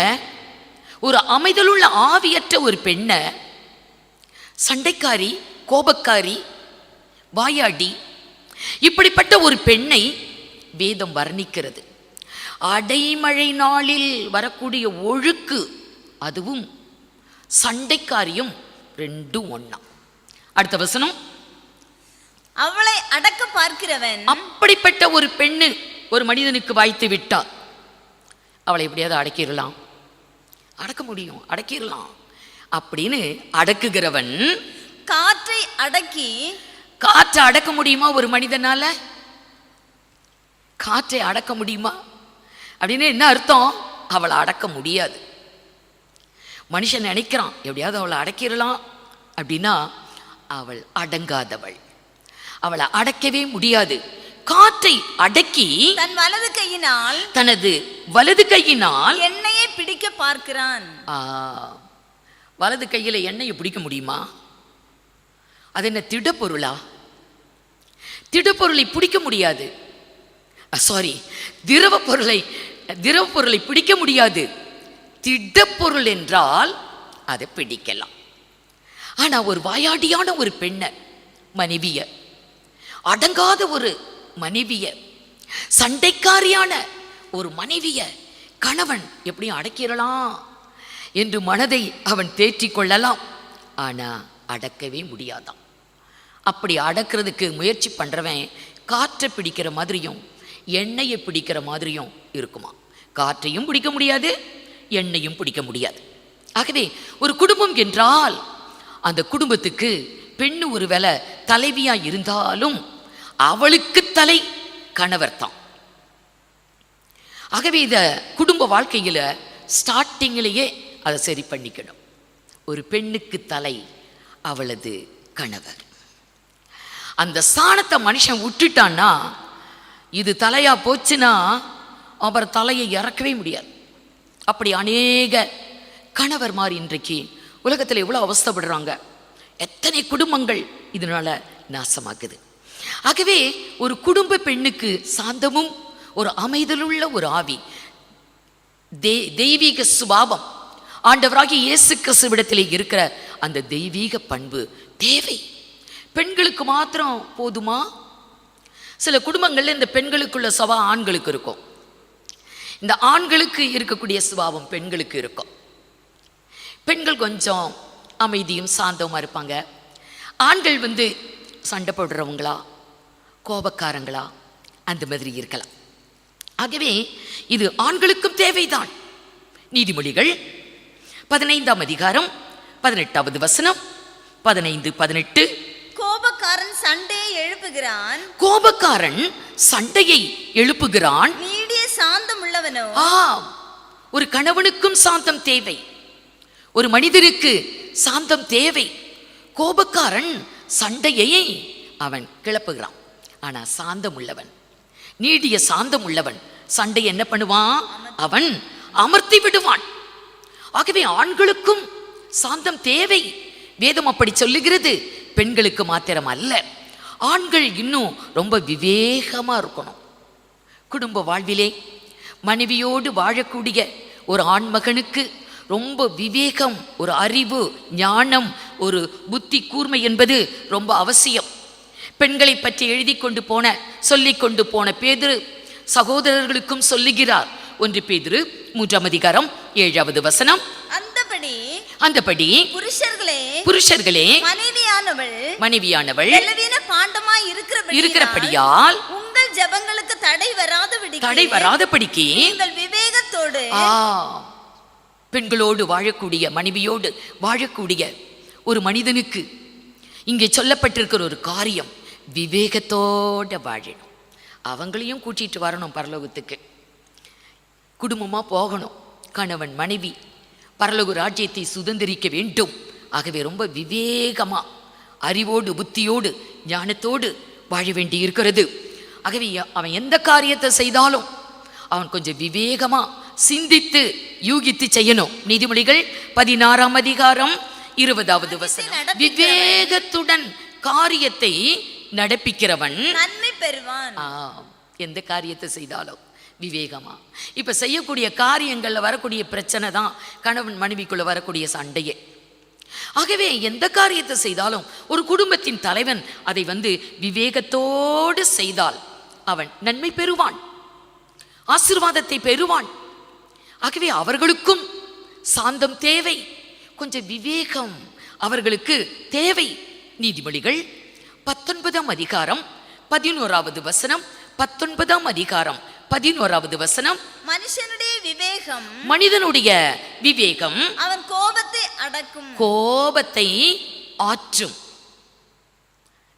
ஒரு அமைதலுள்ள ஆவியற்ற ஒரு பெண்ண, சண்டைக்காரி, கோபக்காரி, வாயாடி, இப்படிப்பட்ட ஒரு பெண்ணை வேதம் வர்ணிக்கிறது. அடைமழை நாளில் வரக்கூடிய ஒழுக்கு, அதுவும் சண்டைக்காரியும் ரெண்டும் ஒண்ணா. அடுத்த வசனம், அவளை அடக்க பார்க்கிறவன். அப்படிப்பட்ட ஒரு பெண்ணு ஒரு மனிதனுக்கு வாய்த்து விட்டார், அவளை எப்படியாவது அடக்கிடலாம், அடக்க முடியும், அடக்கிடலாம் அப்படின்னு அடக்குகிறவன். காற்றை அடக்கி, காற்றை அடக்க முடியுமா ஒரு மனிதனால? காற்றை அடக்க முடியுமா அப்படின்னு என்ன அர்த்தம்? அவளை அடக்க முடியாது. மனுஷன் நினைக்கிறான் எப்படியாவது அவளை அடக்கிடலாம் அப்படின்னா, அவள் அடங்காதவள், அவளை அடக்கவே முடியாது. காற்றை அடக்கி தன் வலது கையினால், தனது வலது கையினால் எண்ணெயை பிடிக்க பார்க்கிறான். வலது கையில எண்ணெயை பிடிக்க முடியுமா? அது என்ன திடப்பொருளா? திடப்பொருளை பிடிக்க முடியாது. சாரி, திரவ பொருளை பிடிக்க முடியாது. திடப்பொருள் என்றால் அதை பிடிக்கலாம். ஆனா ஒரு வாயாடியான ஒரு பெண்ண, மனைவிய, அடங்காத ஒரு மனைவிய, சண்டைக்காரியான ஒரு மனைவிய கணவன் எப்படியும் அடக்கிடலாம் என்று மனதை அவன் தேற்றிக் கொள்ளலாம். ஆனா அடக்கவே முடியாதான். அப்படி அடக்கிறதுக்கு முயற்சி பண்றவன் காற்றை பிடிக்கிற மாதிரியும் எண்ணெயை பிடிக்கிற மாதிரியும் இருக்குமா? காற்றையும் பிடிக்க முடியாது, எண்ணெயும் பிடிக்க முடியாது. ஆகவே ஒரு குடும்பம் என்றால் அந்த குடும்பத்துக்கு பெண்ணு ஒரு வேளை தலைவியா இருந்தாலும் அவளுக்கு தலை கணவர் தான். ஆகவே இத குடும்ப வாழ்க்கையில ஸ்டார்டிங்கிலேயே அதை சரி பண்ணிக்கணும். ஒரு பெண்ணுக்கு தலை அவளது கணவர். அந்த ஸ்தானத்தை மனுஷன் விட்டுட்டான்னா, இது தலையா போச்சுன்னா அவர் தலையை இறக்கவே முடியாது. அப்படி அநேக கணவர் மாதிரி இன்றைக்கு உலகத்தில் எவ்வளோ அவஸ்தைப்படுறாங்க, எத்தனை குடும்பங்கள் இதனால நாசமாக்குது. ஆகவே ஒரு குடும்ப பெண்ணுக்கு சாந்தமும் ஒரு அமைதலுள்ள ஒரு ஆவி, தெய்வீக சுபாவம், ஆண்டவராகிய இயேசு கிறிஸ்துவிடத்திலே இருக்கிற அந்த தெய்வீக பண்பு தேவை. பெண்களுக்கு மாத்திரம் போதுமா? சில குடும்பங்கள்ல இந்த பெண்களுக்குள்ள சுபாவம் ஆண்களுக்கு இருக்கும், இந்த ஆண்களுக்கு இருக்கக்கூடிய சுபாவம் பெண்களுக்கு இருக்கும். பெண்கள் கொஞ்சம் அமைதியும் சாந்தமா இருப்பாங்க, ஆண்கள் சண்டை போடுறவங்களா, கோபக்காரங்களா, அந்த மாதிரி இருக்கலாம். ஆகவே இது ஆண்களுக்கும் தேவைதான். நீதிமொழிகள் 15ஆம் அதிகாரம் 18வது வசனம், 15-18. கோபக்காரன் சண்டையை எழுப்புகிறான், கோபக்காரன் சண்டையை எழுப்புகிறான், நீடிய சாந்தம் உள்ளவனோ. ஒரு கணவனுக்கும் சாந்தம் தேவை, ஒரு மனிதனுக்கு சாந்தம் தேவை. கோபக்காரன் சண்டையை அவன் கிளப்புகிறான். ஆனா சாந்தம் உள்ளவன், நீடிய சாந்தம் உள்ளவன் சண்டை என்ன பண்ணுவான்? அவன் அமர்த்தி விடுவான். ஆகவே ஆண்களுக்கும் சாந்தம் தேவை. வேதம் அப்படி சொல்லுகிறது. பெண்களுக்கு மாத்திரம் அல்ல, ஆண்கள் இன்னும் ரொம்ப விவேகமா இருக்கணும். குடும்ப வாழ்விலே மனைவியோடு வாழக்கூடிய ஒரு ஆண்மகனுக்கு ரொம்ப விவேகம், ஒரு அறிவு, ஞானம், ஒரு புத்தி கூர்மை என்பது ரொம்ப அவசியம். பெண்களை பற்றி எழுதி கொண்டு போன, சொல்லி கொண்டு போன பேதுரு சகோதரர்களுக்கும் சொல்லுகிறார். 1 பேதுரு 3ஆம் அதிகாரம் 7வது வசனம். அந்தபடி புருஷர்களே மனைவியானவள் பலவீன பாண்டமாய் இருக்கிறபடியால் உங்கள் ஜெபங்களுக்கு தடை வராதபடிக்கு நீங்கள் விவேகத்தோடு, பெண்களோடு வாழக்கூடிய, மனைவியோடு வாழக்கூடிய ஒரு மனிதனுக்கு இங்கே சொல்லப்பட்டிருக்கிற ஒரு காரியம், விவேகத்தோட வாழணும். அவங்களையும் கூட்டிட்டு வரணும் பரலோகத்துக்கு, குடும்பமா போகணும். கணவன் மனைவி பரலோக ராஜ்யத்தை சுதந்திரிக்க வேண்டும். ஆகவே ரொம்ப விவேகமா, அறிவோடு, புத்தியோடு, ஞானத்தோடு வாழ வேண்டி இருக்கிறது. ஆகவே அவன் எந்த காரியத்தை செய்தாலும் அவன் கொஞ்சம் விவேகமா சிந்தித்து யூகித்து செய்யணும். நீதிமொழிகள் 16ஆம் அதிகாரம் 20வது வசனம். விவேகத்துடன் காரியத்தை நடப்பிக்கிறவன் நன்மை பெறுவான். எந்த காரியத்தை செய்தாலும் விவேகமா. இப்ப செய்யக்கூடிய காரியங்கள்ல வரக்கூடிய பிரச்சனை தான் கணவன் மனைவிக்குள்ள வரக்கூடிய சண்டையே. ஆகவே எந்த காரியத்தை செய்தாலும் ஒரு குடும்பத்தின் தலைவன் அதை விவேகத்தோடு செய்தால் அவன் நன்மை பெறுவான், ஆசீர்வாதத்தை பெறுவான். ஆகவே அவர்களுக்கும் சாந்தம் தேவை, கொஞ்சம் விவேகம் அவர்களுக்கு தேவை. நீதிமொழிகள் 19ஆம் அதிகாரம் 11வது வசனம். 19ஆம் அதிகாரம் 11வது வசனம். மனுஷனுடைய விவேகம், மனிதனுடைய விவேகம் அவன் கோபத்தை அடக்கும், கோபத்தை ஆற்றும்.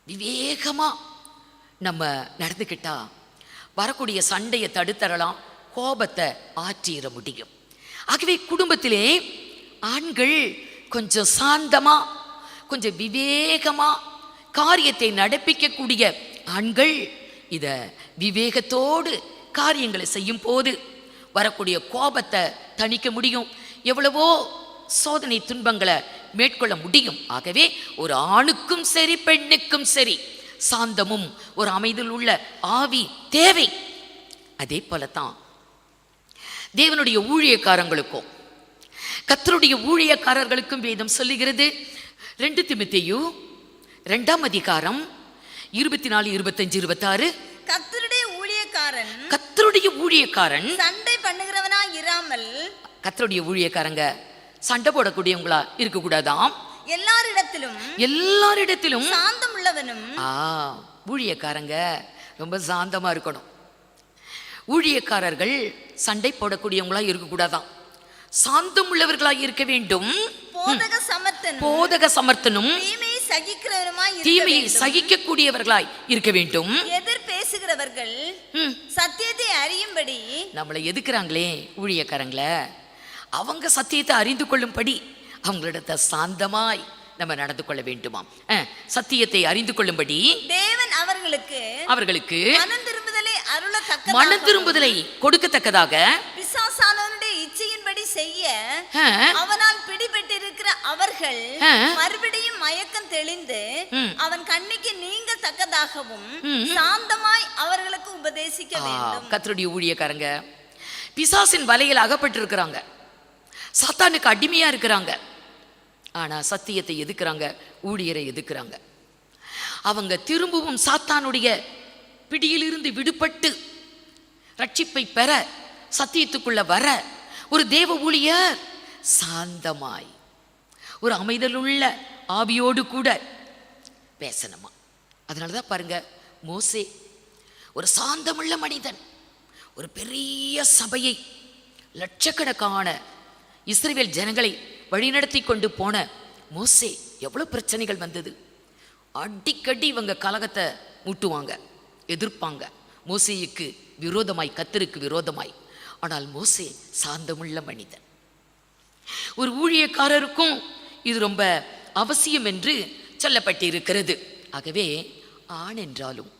விவேகமா நம்ம நடந்துக்கிட்டா வரக்கூடிய சண்டையை தடுத்தரலாம், கோபத்தை ஆற்றிட முடியும். ஆகவே குடும்பத்திலே ஆண்கள் கொஞ்சம் சாந்தமா கொஞ்சம் விவேகமா காரியத்தை நடப்பிக்கக்கூடிய ஆண்கள் இத விவேகத்தோடு காரியங்களை செய்யும் போது வரக்கூடிய கோபத்தை தணிக்க முடியும், எவ்வளவோ சோதனை துன்பங்களை மேற்கொள்ள முடியும். ஆகவே ஒரு ஆணுக்கும் சரி பெண்ணுக்கும் சரி சாந்தமும் ஒரு அமைதியில் உள்ள ஆவி தேவை. அதே போலத்தான் தேவனுடைய ஊழியக்காரங்களுக்கும் கர்த்தருடைய ஊழியக்காரர்களுக்கும் வேதம் சொல்லுகிறது. 2 தீமோத்தேயு 2ஆம் அதிகாரம் 24, 25, 26. கர்த்தருடைய ஊழியக்காரன் சண்டை பண்ணுகிறவனா இராமல், கர்த்தருடைய ஊழியக்காரங்க சண்டை போடக்கூடியவங்களா இருக்க கூடாதாம். எல்லாரிடத்திலும் சாந்தம் உள்ளவனும். ஊழியக்காரங்க ரொம்ப சாந்தமா இருக்கணும். ஊழியக்காரர்கள் சண்டை போடக்கூடியவங்களா இருக்க கூடாதாம், சாந்தம் உள்ளவர்களா இருக்க வேண்டும். போதக சமர்த்தனும் தீமையை சகிக்கக்கூடியவர்களாய் இருக்க வேண்டும். எதிர் பேசுகிறவர்கள் சத்தியத்தை அறியும்படி, நம்மளை எதுக்குறாங்களே ஊழியக்காரங்கள, அவங்க சத்தியத்தை அறிந்து கொள்ளும்படி அவங்களிடத்தை சாந்தமாய் நம்ம நடந்து கொள்ள வேண்டுமாம். சத்தியத்தை அறிந்து கொள்ளும்படி தேவன் அவர்களுக்கு மனம் திரும்புதலை கொடுக்கத்தக்கதாக பிசாசானவனுடைய இச்சையின்படி செய்ய அவனால் பிடிபட்டிருக்கிற அவர்கள் மறுபடியும் மயக்கம் தெளிந்து அவன் கண்ணுக்கு நீங்க தக்கதாகவும் சாந்தமாய் அவர்களுக்கு உபதேசிக்க வேண்டும். கர்த்தருடைய ஊழியக்காரங்க பிசாசின் வலையில் அகப்பட்டிருக்கிறாங்க, சாத்தானுக்கு அடிமையா இருக்கிறாங்க. ஆனா சத்தியத்தை எதுக்குறாங்க, ஊழியரை எதுக்குறாங்க. அவங்க திரும்பவும் சாத்தானுடைய பிடியிலிருந்து விடுபட்டு ரட்சிப்பை பெற சத்தியத்துக்குள்ள வர ஒரு தேவ ஊழியர் சாந்தமாய் ஒரு அமைதலுள்ள ஆவியோடு கூட பேசணுமா. அதனாலதான் பாருங்க, மோசே ஒரு சாந்தமுள்ள மனிதன், ஒரு பெரிய சபையை லட்சக்கணக்கான இஸ்ரவேல் ஜனங்களை வழிநடத்தி கொண்டு போன மோசே எவ்வளவு பிரச்சனைகள் வந்தது. அடிக்கடி இவங்க கலகத்தை மூட்டுவாங்க, எதிர்ப்பாங்க மோசேயுக்கு விரோதமாய், கர்த்தருக்கு விரோதமாய். ஆனால் மோசே சாந்தமுள்ள மனிதன். ஒரு ஊழியக்காரருக்கும் இது ரொம்ப அவசியம் என்று சொல்லப்பட்டு இருக்கிறது. ஆகவே ஆண் என்றாலும்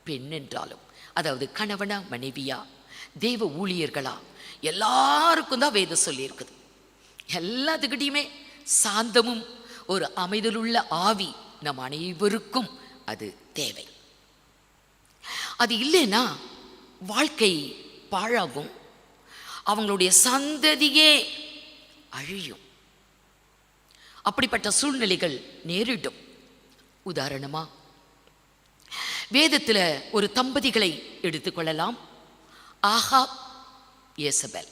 பெண் என்றாலும், அதாவது கணவனா மனைவியா தேவ ஊழியர்களா, எல்லாருக்கும் தான் வேதம் சொல்லி இருக்குது. எல்லாத்துக்கிட்டையுமே சாந்தமும் ஒரு அமைதலுள்ள ஆவி நம் அனைவருக்கும் அது தேவை. அது இல்லைன்னா வாழ்க்கை பாழாகும், அவங்களுடைய சந்ததியே அழியும். அப்படிப்பட்ட சூழ்நிலைகள் நேரிடும். உதாரணமா வேதத்தில் ஒரு தம்பதிகளை எடுத்துக்கொள்ளலாம். ஆகாப் யேசபேல்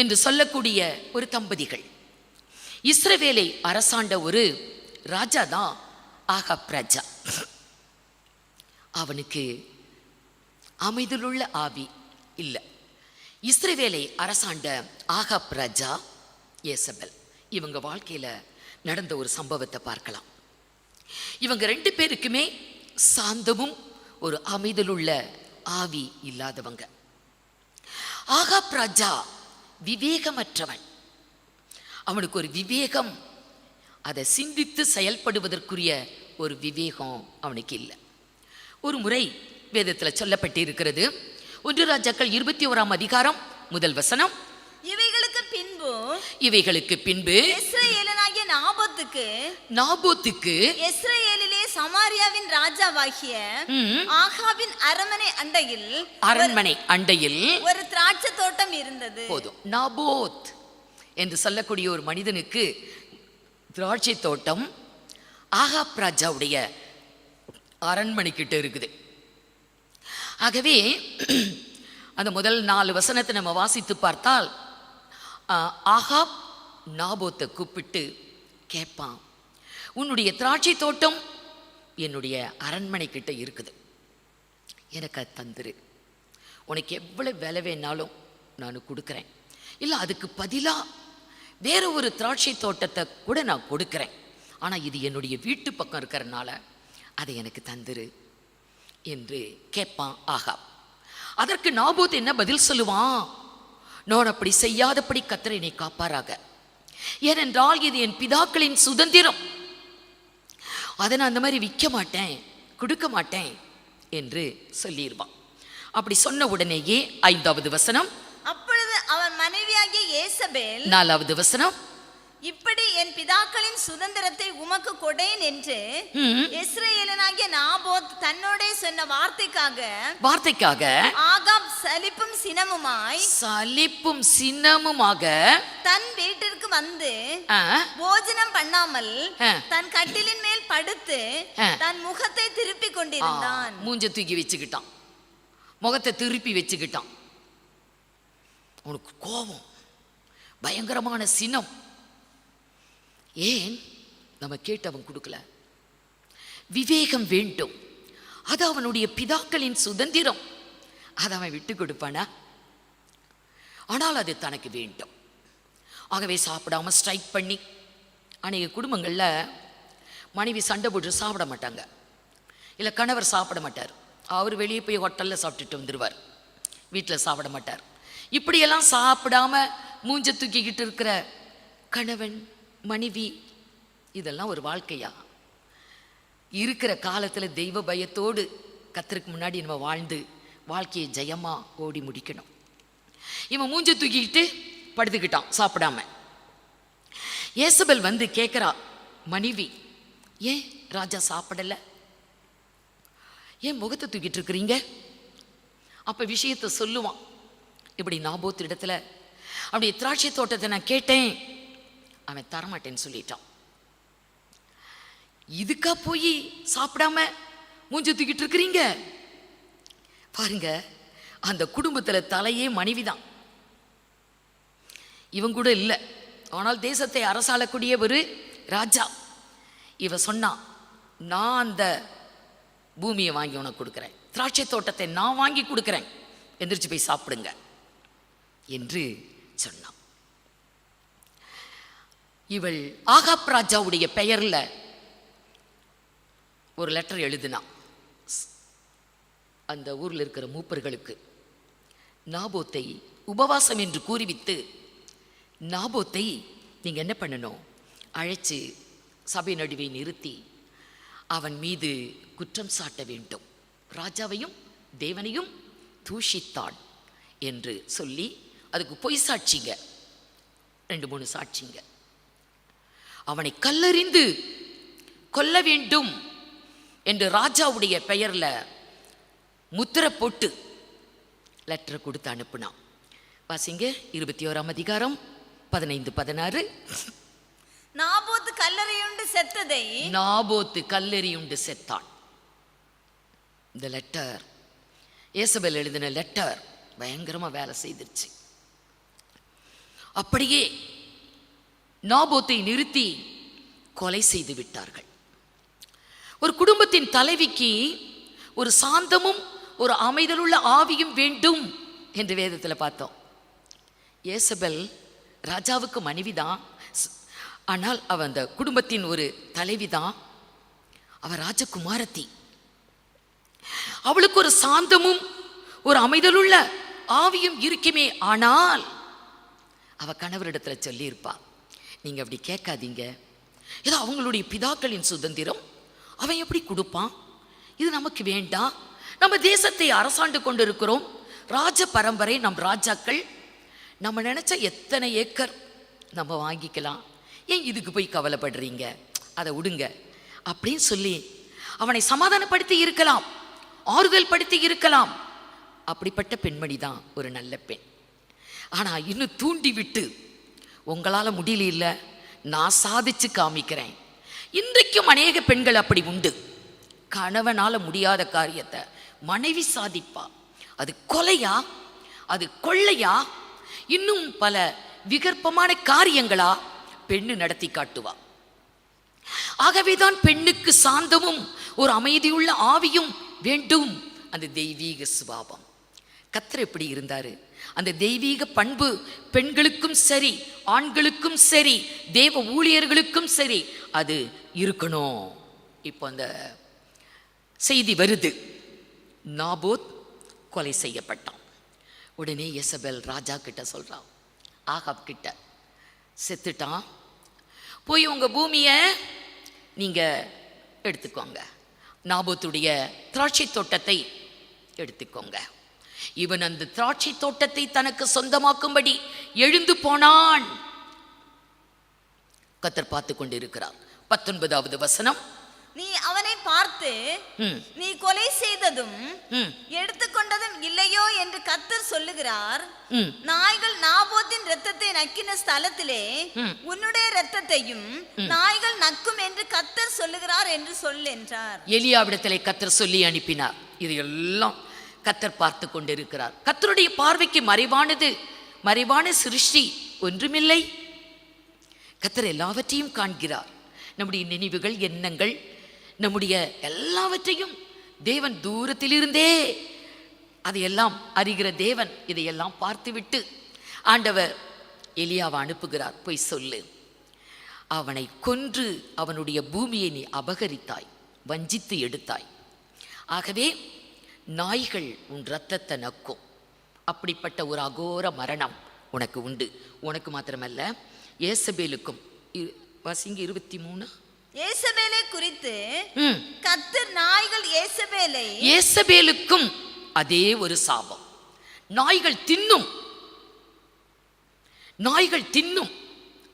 என்று சொல்லக்கூடிய ஒரு தம்பதிகள். இஸ்ரவேலை அரசாண்ட ஒரு ராஜா தான் ஆகாப் ராஜா. அவனுக்கு அமைதலுள்ள ஆவி இல்லை. இஸ்ரவேலை அரசாண்ட ஆகாப் ராஜா, யேசபேல், இவங்க வாழ்க்கையில நடந்த ஒரு சம்பவத்தை பார்க்கலாம். இவங்க 2 பேருக்குமே சாந்தமும் ஒரு அமைதலுள்ள ஆவி இல்லாதவங்க. ஆகாப் ராஜா விவேகமற்றவன். அவனுக்கு ஒரு விவேகம், அதை சிந்தித்து செயல்படுவதற்குரிய ஒரு விவேகம் அவனுக்கு இல்லை. ஒரு முறை வேதத்தில் சொல்லப்பட்டிருக்கிறது. 1 ராஜாக்கள் 21 அதிகாரம் 1 வசனம். இவைகளுக்கு பின்பு இஸ்ரவேலனாகிய நாபோத்துக்கு இஸ்ரவேலிலே சமாரியாவின் ராஜாவாகிய ஆகாபின் அரண்மனை அண்டையில் ஒரு திராட்சை தோட்டம் இருந்தது. போதும். நாபோத் என்று சொல்லக்கூடிய ஒரு மனிதனுக்கு திராட்சை தோட்டம் ஆகாப் ராஜாவுடைய அரண்மனை கிட்ட இருக்குது. ஆகவே அந்த முதல் 4 வசனத்தை நம்ம வாசித்து பார்த்தால் ஆகாப் நாபோத்தை கூப்பிட்டு கேட்பான், உன்னுடைய திராட்சை தோட்டம் என்னுடைய அரண்மனை கிட்ட இருக்குது, எனக்கு அது தந்துரு, உனக்கு எவ்வளவு விலை வேணாலும் நான் கொடுக்குறேன், இல்லை அதுக்கு பதிலாக வேற ஒரு திராட்சை தோட்டத்தை கூட நான் கொடுக்குறேன், ஆனால் இது என்னுடைய வீட்டு பக்கம் இருக்கிறதுனால அதை எனக்கு தந்துரு என்று கேட்பான் ஆகாப். அதற்கு நாபோத் என்ன பதில் சொல்லுவான், நான் அப்படி செய்யாதபடி கர்த்தர் என்னை காப்பாராக, ஏனென்றால் இது என் பிதாக்களின் சுதந்திரம், அதை நான் அந்த மாதிரி விற்க மாட்டேன், கொடுக்க மாட்டேன் என்று சொல்லிடுவான். அப்படி சொன்ன உடனேயே 5வது வசனம், அப்பொழுது அவன் மனைவியாகிய யேசபேல் 4வது வசனம், இப்படி என் பிதாக்களின் சுதந்திரத்தை உமக்கு கொடேன் என்று இஸ்ரவேலனாகிய நாபோத் தன்னோட சொன்ன வார்த்தைக்காக ஆகாப் சலிப்பும் சினமுமாக தன் வீட்டிற்கு வந்து போஜனம் பண்ணாமல் தன் கட்டிலின் மேல் படுத்து தன் முகத்தை திருப்பி கொண்டிருந்தான். மூஞ்ச தூக்கி வச்சுக்கிட்டான், முகத்தை திருப்பி வச்சுக்கிட்டான். உனக்கு கோபம், பயங்கரமான சினம். ஏன் நம்ம கேட்டு அவன் கொடுக்கல? விவேகம் வேண்டும், அது அவனுடைய பிதாக்களின் சுதந்திரம், அதை அவன் விட்டு கொடுப்பானா? ஆனால் அது தனக்கு வேண்டும். ஆகவே சாப்பிடாம ஸ்ட்ரைக் பண்ணி, அநேக குடும்பங்களில் மனைவி சண்டை போட்டு சாப்பிட மாட்டாங்க, இல்லை கணவர் சாப்பிட மாட்டார், அவர் வெளியே போய் ஹோட்டலில் சாப்பிட்டுட்டு வந்துடுவார், வீட்டில் சாப்பிட மாட்டார். இப்படியெல்லாம் சாப்பிடாம மூஞ்ச தூக்கிக்கிட்டு இருக்கிற கணவன் மனைவி, இதெல்லாம் ஒரு வாழ்க்கையா? இருக்கிற காலத்தில் தெய்வ பயத்தோடு கர்த்தருக்கு முன்னாடி நம்ம வாழ்ந்து வாழ்க்கையை ஜெயமா ஓடி முடிக்கணும். இவன் மூஞ்ச தூக்கிக்கிட்டு படுத்துக்கிட்டான் சாப்பிடாம. யேசபேல் வந்து கேட்கிறா, மனைவி ஏன் ராஜா சாப்பிடல, ஏன் முகத்தை தூக்கிட்டு இருக்கிறீங்க? அப்ப விஷயத்தை சொல்லுவான். இப்படி நாபோத் இடத்துல அப்படி திராட்சை தோட்டத்தை நான் கேட்டேன், அவன் தரமாட்டேன்னு சொல்லிட்டான். இதுக்கா போய் சாப்பிடாம மூஞ்ச தூக்கிட்டு இருக்கிறீங்க? பாருங்க, அந்த குடும்பத்துல தலையே மனைவிதான். இவன் கூட இல்லை, ஆனால் தேசத்தை அரசாளக்கூடிய ஒரு ராஜா. இவ சொன்னா, நான் அந்த பூமியை வாங்கி உனக்கு கொடுக்குறேன், திராட்சை தோட்டத்தை நான் வாங்கி கொடுக்குறேன், எந்திரிச்சு போய் சாப்பிடுங்க என்று சொன்னான். இவள் ஆகாப் ராஜாவுடைய பெயர்ல ஒரு லெட்டர் எழுதினான் அந்த ஊரில் இருக்கிற மூப்பர்களுக்கு. நாபோத்தை உபவாசம் என்று கூறிவித்து, நாபோத்தை நீங்க என்ன பண்ணணும், அழைச்சு சபை நடுவே நிறுத்தி அவன் மீது குற்றம் சாட்ட வேண்டும், ராஜாவையும் தேவனையும் தூஷித்தான் என்று சொல்லி அதுக்கு பொய் சாட்சிங்க 2-3 சாட்சிங்க, அவனை கல்லெறிந்து கொல்ல வேண்டும் என்று ராஜாவுடைய பெயர்ல முத்திரை போட்டு லெட்டர் கொடுத்து அனுப்புனான். வாசிங்க 21 அதிகாரம் 15-16. நாபோத்து கல்லெறியுண்டு செத்தான். இந்த லெட்டர், யேசபேல் எழுதின லெட்டர் பயங்கரமா வேலை செய்திருச்சு. அப்படியே நாபோத்தை நிறுத்தி கொலை செய்து விட்டார்கள். ஒரு குடும்பத்தின் தலைவிக்கு ஒரு சாந்தமும் ஒரு அமைதலுள்ள ஆவியும் வேண்டும் என்று வேதத்தில் பார்த்தோம். யேசபேல் ராஜாவுக்கு மனைவிதான், ஆனால் அவ அந்த குடும்பத்தின் ஒரு தலைவிதான், அவ ராஜகுமாரத்தி. அவளுக்கு ஒரு சாந்தமும் ஒரு அமைதலுள்ள ஆவியும் இருக்குமே, ஆனால் அவ கணவரிடத்துல சொல்லியிருப்பா, நீங்க அப்படி கேட்காதீங்க, ஏதோ அவங்களுடைய பிதாக்களின் சுதந்திரம், அவன் எப்படி கொடுப்பான், இது நமக்கு வேண்டாம், நம்ம தேசத்தை அரசாண்டு கொண்டிருக்கிறோம். ராஜ பரம்பரை, நம் ராஜாக்கள். நம்ம நினைச்ச எத்தனை ஏக்கர் நம்ம வாங்கிக்கலாம், ஏன் இதுக்கு போய் கவலைப்படுறீங்க, அதை விடுங்க அப்படின்னு சொல்லி அவனை சமாதானப்படுத்தி இருக்கலாம், ஆறுதல் படுத்தி இருக்கலாம். அப்படிப்பட்ட பெண்மணி தான் ஒரு நல்ல பெண். ஆனால் இன்னும் தூண்டி விட்டு, உங்களால் முடியல, நான் சாதிச்சு காமிக்கிறேன். இன்றைக்கும் அநேக பெண்கள் அப்படி உண்டு. கணவனால் முடியாத காரியத்தை மனைவி சாதிப்பா. அது கொலையா, அது கொள்ளையா, இன்னும் பல விகற்பமான காரியங்களா பெண்ணு நடத்தி காட்டுவா. ஆகவேதான் பெண்ணுக்கு சாந்தமும் ஒரு அமைதியுள்ள ஆவியும் வேண்டும். அந்த தெய்வீக சுபாவம். கர்த்தர் எப்படி இருந்தாரு, அந்த தெய்வீக பண்பு பெண்களுக்கும் சரி, ஆண்களுக்கும் சரி, தேவ ஊழியர்களுக்கும் சரி, அது இருக்கணும். இப்போ அந்த செய்தி வருது, நாபோத் கொலை செய்யப்பட்டான். உடனே யேசபேல் ராஜா கிட்ட சொல்றான், ஆகாப் கிட்ட, செத்துட்டான், போய் உங்க பூமியை நீங்க எடுத்துக்கோங்க, நாபோத்துடைய திராட்சை தோட்டத்தை எடுத்துக்கோங்க. இவன் அந்த திராட்சை தோட்டத்தை தனக்கு சொந்தமாக்கும்படி எழுந்து போனான். கர்த்தர் பார்த்து கொண்டிருக்கிறார். 19வது வசனம், நீ அவனை பார்த்து நீ கொலை செய்ததும் எடுத்துக்கொண்டதும் இல்லையோ என்று கர்த்தர் சொல்லுகிறார். நாய்கள் நாபோத்தின் இரத்தத்தை நக்கின ஸ்தலத்திலே உன்னுடைய இரத்தத்தையும் நாய்கள் நக்கும் என்று கர்த்தர் சொல்லுகிறார் என்று சொல் என்றார். எலியாவிடத்திலே கர்த்தர் சொல்லி அனுப்பினார். இது எல்லாம் கர்த்தர் பார்த்து கொண்டிருக்கிறார். கர்த்தருடைய பார்வைக்கு மறைவானது, மறைவான சிருஷ்டி ஒன்றுமில்லை. கர்த்தர் எல்லாவற்றையும் காண்கிறார். நம்முடைய நினைவுகள், எண்ணங்கள், நம்முடைய எல்லாவற்றையும் தேவன் தூரத்திலிருந்தே அதையெல்லாம் அறிகிற தேவன். இதையெல்லாம் பார்த்துவிட்டு ஆண்டவர் எலியாவை அனுப்புகிறார். போய் சொல்லு, அவனை கொன்று அவனுடைய பூமியை நீ அபகரித்தாய், வஞ்சித்து எடுத்தாய். ஆகவே நாய்கள் உன் இரத்தத்தை நக்கும். அப்படிப்பட்ட ஒரு அகோர மரணம் உனக்கு உண்டு. உனக்கு மாத்திரமல்ல, யேசபேலுக்கும். வாசிங்க 23. யேசபேலை குறித்து கர்த்தர் நாய்கள் யேசபேலுக்கும் அதே ஒரு சாபம். நாய்கள் தின்னும், நாய்கள் தின்னும்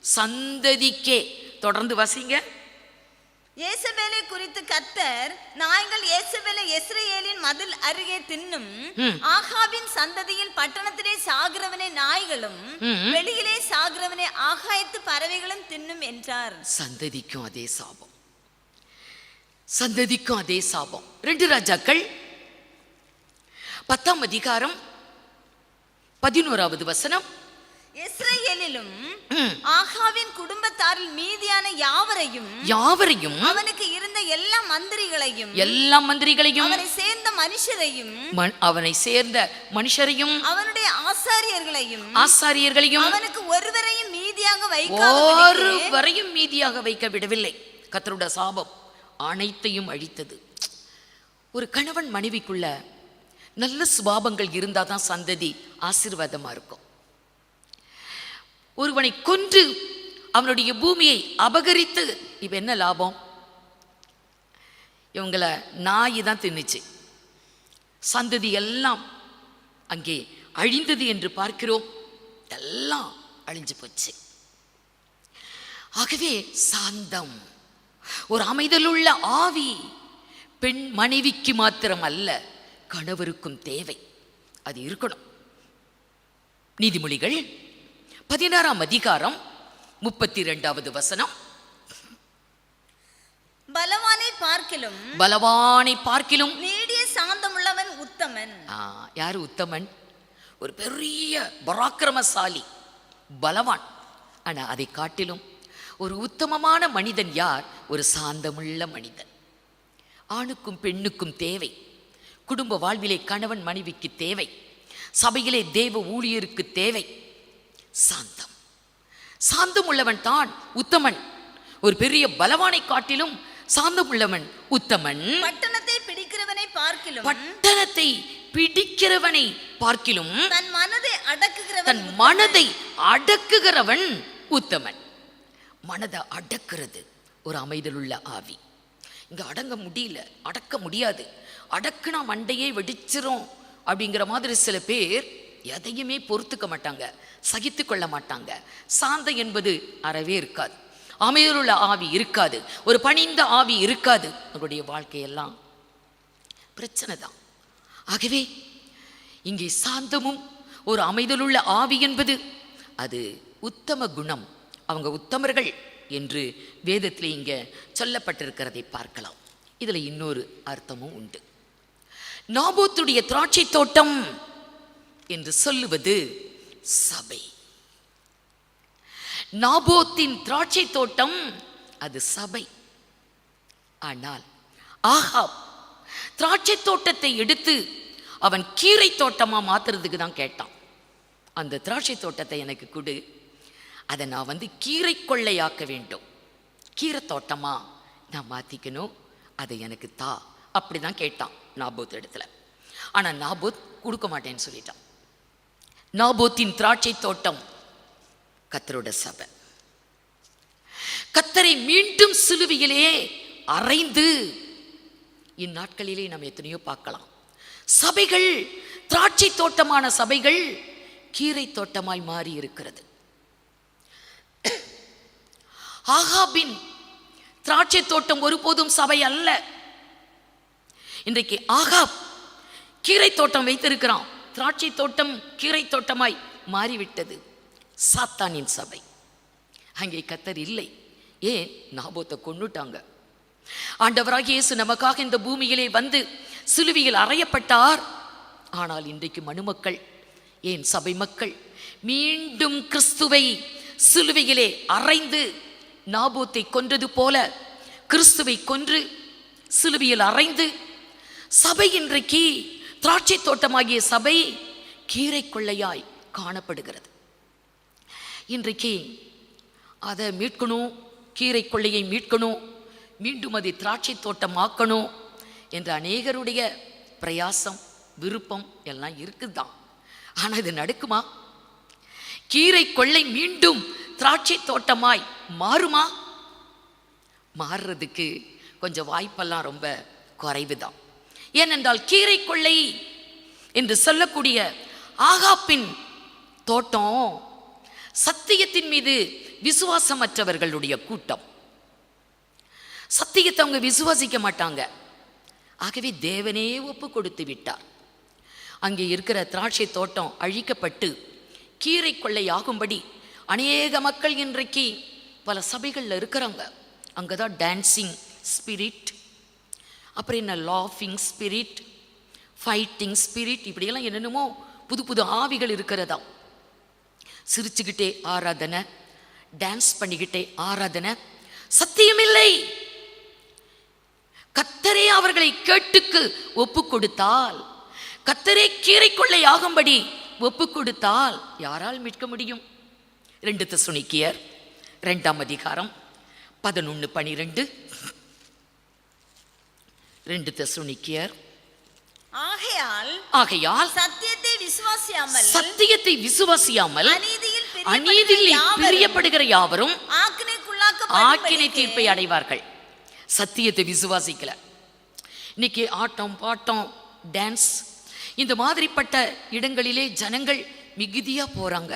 சந்ததிக்கே. தொடர்ந்து வாசிங்க. யேசபேலை குறித்து கர்த்தர் நாய்கள் யேசபேலை இஸ்ரவேலின் மதில் அருகே தின்னும். ஆகாபின் சந்ததியில் பட்டணத்திலே சாகிறவனை நாய்களும் வெளியிலே சாகிறவனை ஆகாயத்து பறவைகளும் தின்னும் என்றார். சந்ததிக்கும் அதே சாபம், சந்ததிக்கும் அதே சாபம். 2 ராஜாக்கள் 10ஆம் அதிகாரம் 11வது வசனம். இஸ்ரவேலிலும் ஆகாவின் குடும்பத்தாரில் மீதியான யாவரையும் அவனுக்கு இருந்த எல்லா மந்திரிகளையும் அவனை சேர்ந்த மனுஷரையும் அவனுடைய ஆசாரியர்களையும் அவனுக்கு ஒருவரையும் மீதியாக வைக்க விடவில்லை. கர்த்தருடைய சாபம் அனைத்தையும் அழித்தது. ஒரு கணவன் மனைவிக்குள்ள நல்ல சுபாவங்கள் இருந்தாதான் சந்ததி ஆசீர்வாதமா இருக்கும். ஒருவனை கொன்று அவனுடைய பூமியை அபகரித்து இப்ப என்ன லாபம்? இவங்களை நாய் தான் தின்னுச்சு. சந்ததி எல்லாம் அங்கே அழிந்தது என்று பார்க்கிறோம். எல்லாம் அழிஞ்சு போச்சு. ஆகவே சாந்தம், ஒரு அமைதலுள்ள ஆவி பெண் மனைவிக்கு மாத்திரம் அல்ல, கணவருக்கும் தேவை. அது இருக்கணும். நீதிமொழிகள் 16ஆம் அதிகாரம் 32வது வசனம். பலவானை பார்க்கிலும் நீடிய சாந்தமுள்ளவன் உத்தமன். யாரு உத்தமன்? ஒரு பெரிய பராக்கிரமசாலி, பலவான். ஆனா அதை காட்டிலும் ஒரு உத்தமமான மனிதன் யார்? ஒரு சாந்தமுள்ள மனிதன். ஆணுக்கும் பெண்ணுக்கும் தேவை. குடும்ப வாழ்விலே கணவன் மனைவிக்கு தேவை. சபையிலே தேவ ஊழியருக்கு தேவை சாந்தம். சாந்தம் உள்ளவன் தான் உத்தமன். ஒரு பெரிய பலவானை காட்டிலும் சாந்தம் உள்ளவன் உத்தமன். பட்டணத்தை பிடிக்கிறவனை பார்க்கிலும் தன் மனதை அடக்குகிறவன் உத்தமன். மனதை அடக்கிறது ஒரு அமைதலுள்ள ஆவி. இங்க அடங்க முடியல, அடக்க முடியாது. அடக்குனா மண்டையே வெடிச்சிரும் அப்படிங்கிற மாதிரி சில பேர் எதையுமே பொறுத்துக்க மாட்டாங்க, சகித்து கொள்ள மாட்டாங்க. சாந்தம் என்பது அறவே இருக்காது, அமைதியுள்ள ஆவி இருக்காது, ஒரு பணிந்த ஆவி இருக்காது. அவருடைய வாழ்க்கையெல்லாம் பிரச்சனை தான். ஆகவே இங்கே சாந்தமும் ஒரு அமைதலுள்ள ஆவி என்பது அது உத்தம குணம். அவங்க உத்தமர்கள் என்று வேதத்திலே இங்கே சொல்லப்பட்டிருக்கிறதை பார்க்கலாம். இதில் இன்னொரு அர்த்தமும் உண்டு. நாபோத்துடைய திராட்சை தோட்டம் என்று சொல்லுவது சபை. நாபோத்தின் திராட்சை தோட்டம் அது சபை. ஆனால் ஆகாப் திராட்சை தோட்டத்தை எடுத்து அவன் கீரை தோட்டமா மாத்துறதுக்கு தான் கேட்டான். அந்த திராட்சை தோட்டத்தை எனக்கு கொடு, அதை நான் கீரை கொள்ளையாக்க வேண்டும், கீரை தோட்டமா நான் மாத்திக்கணும், அதை எனக்கு தா, அப்படிதான் கேட்டான் நாபோத் இடத்துல. ஆனா நாபோத் கொடுக்க மாட்டேன்னு சொல்லிட்டான். நாபோத்தின் திராட்சை தோட்டம் கர்த்தரோட சபை. கர்த்தரை மீண்டும் சிலுவையிலே அறைந்து இந்நாட்களிலே நாம் எத்தனையோ பார்க்கலாம். சபைகள், திராட்சை தோட்டமான சபைகள் கீரை தோட்டமாய் மாறி இருக்கிறது. ஆகாபின் திராட்சை தோட்டம் ஒருபோதும் சபை அல்ல. இன்றைக்கு ஆகாப் கீரை தோட்டம் வைத்திருக்கிறான். திராட்சை தோட்டம் கீரை தோட்டமாய் மாறிவிட்டது. சாத்தானின் சபை. அங்கே கர்த்தர் இல்லை. ஏன்? நாபோத்தை கொன்னுட்டாங்க. ஆண்டவராகிய இயேசு நமக்காக இந்த பூமியிலே வந்து சிலுவையில் அறையப்பட்டார். ஆனால் இன்றைக்கு மனுமக்கள், ஏன் சபை மக்கள் மீண்டும் கிறிஸ்துவை சிலுவையிலே அறைந்து நாபோத்தை கொன்றது போல கிறிஸ்துவை கொன்று சிலுவையில் அறைந்து சபை இன்றைக்கு திராட்சை தோட்டமாகிய சபை கீரை கொள்ளையாய் காணப்படுகிறது. இன்றைக்கு அதை மீட்கணும், கீரை கொள்ளையை மீட்கணும், மீண்டும் அதை திராட்சை தோட்டம் ஆக்கணும் என்ற அநேகருடைய பிரயாசம், விருப்பம் எல்லாம் இருக்குதான். ஆனால் இது நடக்குமா? கீரை கொள்ளை மீண்டும் திராட்சை தோட்டமாய் மாறுமா? மாறுறதுக்கு கொஞ்சம் வாய்ப்பெல்லாம் ரொம்ப குறைவுதான். ஏனென்றால் கீரை கொள்ளை என்று சொல்லக்கூடிய ஆகாப்பின் தோட்டம் சத்தியத்தின் மீது விசுவாசமற்றவர்களுடைய கூட்டம். சத்தியத்தை அவங்க விசுவாசிக்க மாட்டாங்க. ஆகவே தேவனே ஒப்பு கொடுத்து விட்டார். அங்கே இருக்கிற திராட்சை தோட்டம் அழிக்கப்பட்டு கீரை கொள்ளை ஆகும்படி அநேக மக்கள் இன்றைக்கு பல சபைகளில் இருக்கிறாங்க. அங்கே தான் டான்சிங் ஸ்பிரிட், அப்புறம் என்ன லாஃபிங் ஸ்பிரிட், ஃபைட்டிங் ஸ்பிரிட், இப்படியெல்லாம் என்னென்னமோ புது புது ஆவிகள் இருக்கிறதா. சிரிச்சுக்கிட்டே ஆராதனை, டான்ஸ் பண்ணிக்கிட்டே ஆராதனை. சத்தியமில்லை. கர்த்தரே அவர்களை கேட்டுக்கு ஒப்பு கொடுத்தால், கர்த்தரே கீரை கொள்ளை ஆகும்படி ஒப்பு கொடுத்தால் யாரால் மீட்க முடியும்? 2 தெசலோனிக்கேயர் 2ஆம் அதிகாரம் 11-12. 2 தெசலோனிக்கேயர். ஆகையால் சத்தியத்தை விசுவாசியாமல் அநீதியில் பிரியப்படுகிற யாவரும் ஆக்கினை தீர்ப்பை அடைவார்கள். சத்தியத்தை விசுவாசிக்கல. இன்னைக்கு ஆட்டம் பாட்டம் டான்ஸ் இந்த மாதிரிப்பட்ட இடங்களிலே ஜனங்கள் மிகுதியா போறாங்க.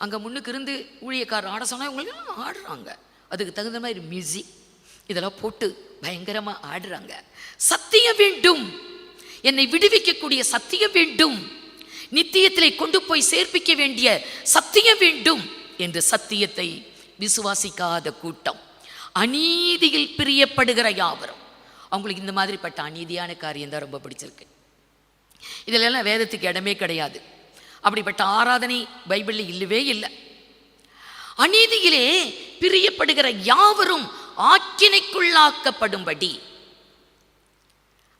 அங்க முன்னுக்கு இருந்து ஊழியக்காரர் ஆட சொன்னா இவங்க ஆடுறாங்க. அதுக்கு தகுந்த மாதிரி மியூசிக் இதெல்லாம் போட்டு பயங்கரமா ஆடுறாங்க. சத்தியம் வேண்டும், என்னை விடுவிக்கக்கூடிய சத்தியம் வேண்டும், நித்தியத்திலே கொண்டு போய் சேர்ப்பிக்க வேண்டிய சத்தியம் வேண்டும் என்று சத்தியத்தை விசுவாசிக்காத கூட்டம், அநீதியில் பிரியப்படுகிற யாவரும். அவங்களுக்கு இந்த மாதிரிப்பட்ட அநீதியான காரியம் தான் ரொம்ப பிடிச்சிருக்கு. இதிலெல்லாம் வேதத்துக்கு இடமே கிடையாது. அப்படிப்பட்ட ஆராதனை பைபிளில் இல்லவே இல்லை. அநீதியிலே பிரியப்படுகிற யாவரும் ஆக்கினைக்குள்ளாக்கப்படும்படி,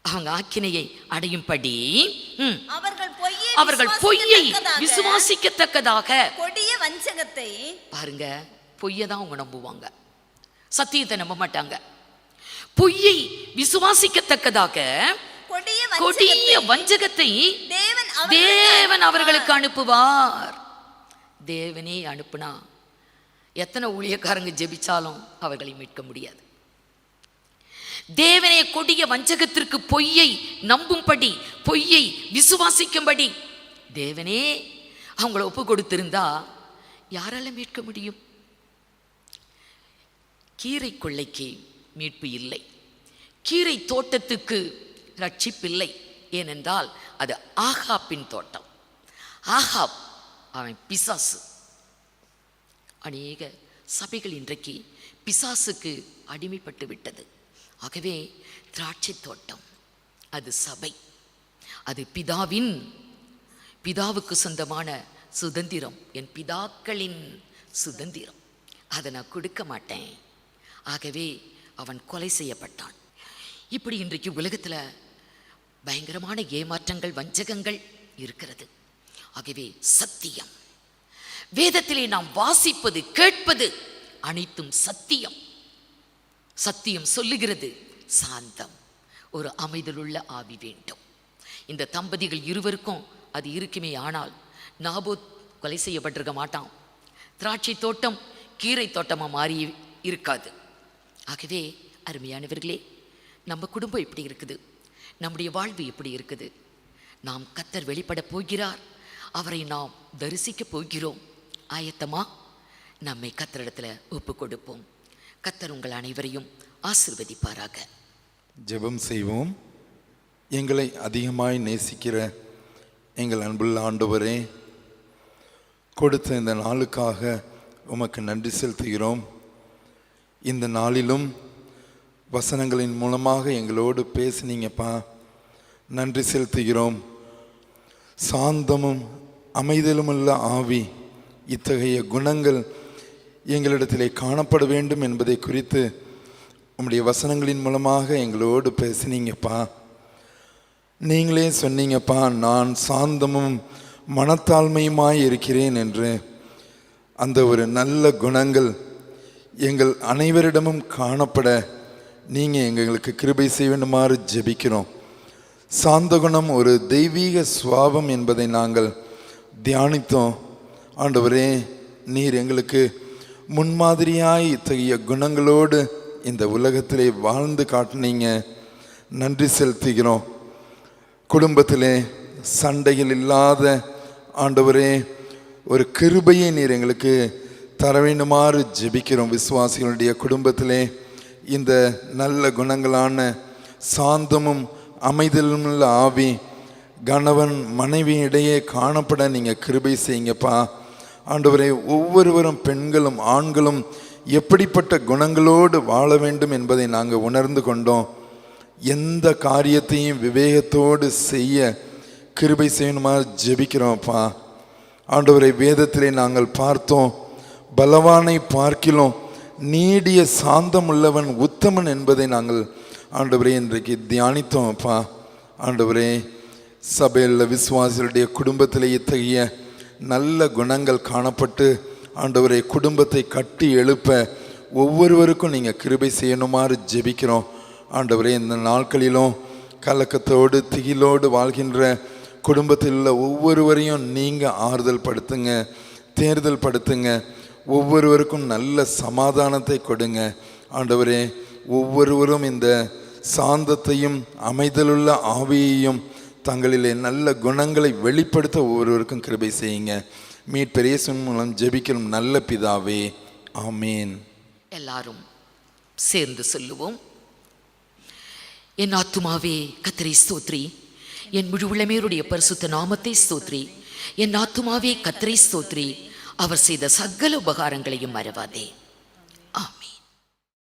அவங்க ஆக்கினையை அடையும்படி அவர்கள் பொய்யை விசுவாசிக்கத்தக்கதாக கொடிய வஞ்சகத்தை, பாருங்க, பொய்யை தான் அவங்க நம்புவாங்க, சத்தியத்தை நம்ப மாட்டாங்க. பொய்யை விசுவாசிக்கத்தக்கதாக கொடிய வஞ்சகத்தை தேவன் அவர்களுக்கு அனுப்புவார். தேவனே அனுப்புனா எத்தனை ஊழியக்காரங்க ஜெபிச்சாலும் அவர்களை மீட்க முடியாது. தேவனே கொடிய வஞ்சகத்திற்கு பொய்யை நம்பும்படி, பொய்யை விசுவாசிக்கும்படி தேவனே அவங்கள ஒப்பு கொடுத்திருந்தா யாரால மீட்க முடியும்? கீரை கொள்ளைக்கு மீட்பு இல்லை, கீரை தோட்டத்துக்கு ரட்சிப்பில்லை. ஏனென்றால் அது ஆகாப்பின் தோட்டம். ஆகாப் அவன் பிசாசு. அநேக சபைகள் இன்றைக்கு பிசாசுக்கு அடிமைப்பட்டு விட்டது. ஆகவே திராட்சை தோட்டம் அது சபை, அது பிதாவுக்கு சொந்தமான சுதந்திரம், என் பிதாக்களின் சுதந்திரம். அதை நான் கொடுக்க மாட்டேன். ஆகவே அவன் கொலை செய்யப்பட்டான். இப்படி இன்றைக்கு உலகத்தில் பயங்கரமான ஏமாற்றங்கள், வஞ்சகங்கள் இருக்கிறது. ஆகவே சத்தியம், வேதத்திலே நாம் வாசிப்பது கேட்பது அனைத்தும் சத்தியம். சத்தியம் சொல்லுகிறது சாந்தம், ஒரு அமைதலுள்ள ஆவி வேண்டும். இந்த தம்பதிகள் இருவருக்கும் அது இருக்குமே. ஆனால் நாபோத் கொலை செய்யப்பட்டிருக்க மாட்டான். திராட்சை தோட்டம் கீரை தோட்டமாக மாறி இருக்காது. ஆகவே அருமையானவர்களே, நம்ம குடும்பம் எப்படி இருக்குது, நம்முடைய வாழ்வு எப்படி இருக்குது? நாம் கர்த்தர் வெளிப்பட போகிறார், அவரை நாம் தரிசிக்க போகிறோம். ஆயத்தமா? நம்மை கர்த்தரிடத்தில் ஒப்பு கொடுப்போம். கர்த்தர் உங்கள் அனைவரையும் ஆசீர்வதிப்பாராக. ஜெபம் செய்வோம். எங்களை அதிகமாய் நேசிக்கிற எங்கள் அன்புள்ள ஆண்டவரே, கொடுத்த இந்த நாளுக்காக உமக்கு நன்றி செலுத்துகிறோம். இந்த நாளிலும் வசனங்களின் மூலமாக எங்களோடு பேசினீங்கப்பா, நன்றி செலுத்துகிறோம். சாந்தமும் அமைதலுமுள்ள ஆவி, இத்தகைய குணங்கள் எங்களிடத்திலே காணப்பட வேண்டும் என்பதை குறித்து உம்முடைய வசனங்களின் மூலமாக எங்களோடு பேசினீங்கப்பா. நீங்களே சொன்னீங்கப்பா, நான் சாந்தமும் மனத்தாழ்மையுமாய் இருக்கிறேன் என்று. அந்த ஒரு நல்ல குணங்கள் எங்கள் அனைவரிடமும் காணப்பட நீங்கள் எங்களுக்கு கிருபை செய்ய வேண்டுமாறு ஜெபிக்கிறோம். சாந்த குணம் ஒரு தெய்வீக சுவாபம் என்பதை நாங்கள் தியானித்தோம். ஆண்டவரே, நீர் எங்களுக்கு முன்மாதிரியாய் இத்தகைய குணங்களோடு இந்த உலகத்திலே வாழ்ந்து காட்டினீங்க. நன்றி செலுத்துகிறோம். குடும்பத்திலே சண்டைகள் இல்லாத ஆண்டவரே ஒரு கிருபையை நீர் எங்களுக்கு தர வேண்டுமாறு ஜெபிக்கிறோம். விசுவாசிகளுடைய குடும்பத்திலே இந்த நல்ல குணங்களான சாந்தமும் அமைதலுமுள்ள ஆவி கணவன் மனைவி இடையே காணப்பட நீங்கள் கிருபை செய்யுங்கப்பா. ஆண்டவரே, ஒவ்வொருவரும் பெண்களும் ஆண்களும் எப்படிப்பட்ட குணங்களோடு வாழ வேண்டும் என்பதை நாங்கள் உணர்ந்து கொண்டோம். எந்த காரியத்தையும் விவேகத்தோடு செய்ய கிருபை செய்யணுமாறு ஜெபிக்கிறோம்ப்பா. ஆண்டவரை, வேதத்திலே நாங்கள் பார்த்தோம், பலவானை பார்க்கிலும் நீடிய சாந்தம் உள்ளவன் உத்தமன் என்பதை நாங்கள் ஆண்டவரே இன்றைக்கு தியானித்தோம்ப்பா. ஆண்டவரே, சபையில் விசுவாசிகளுடைய குடும்பத்தில் இத்தகைய நல்ல குணங்கள் காணப்பட்டு ஆண்டவரே குடும்பத்தை கட்டி எழுப்ப ஒவ்வொருவருக்கும் நீங்கள் கிருபை செய்யணுமாறு ஜெபிக்கிறோம். ஆண்டவரே, இந்த நாட்களிலும் கலக்கத்தோடு திகிலோடு வாழ்கின்ற குடும்பத்தில் உள்ள ஒவ்வொருவரையும் நீங்கள் ஆறுதல் படுத்துங்க, தேர்தல் படுத்துங்க. ஒவ்வொருவருக்கும் நல்ல சமாதானத்தை கொடுங்க. ஆண்டவரே, ஒவ்வொருவரும் இந்த சாந்தத்தையும் அமைதலுள்ள ஆவியையும் தங்களிலே நல்ல குணங்களை வெளிப்படுத்த ஒவ்வொருவருக்கும் கிருபை செய்யுங்க. மீட்பர் இயேசுவின் மூலம் ஜெபிக்கிறோம் நல்ல பிதாவே, ஆமேன். எல்லாரும் சேர்ந்து சொல்லுவோம். என் ஆத்துமாவே கர்த்தரை ஸ்தோத்ரி, என் முழு உள்ளமேருடைய பரிசுத்த நாமத்தை ஸ்தோத்ரி. என் ஆத்துமாவே கர்த்தரை ஸ்தோத்ரி, அவர் செய்த சகல உபகாரங்களையும் மறவாதே.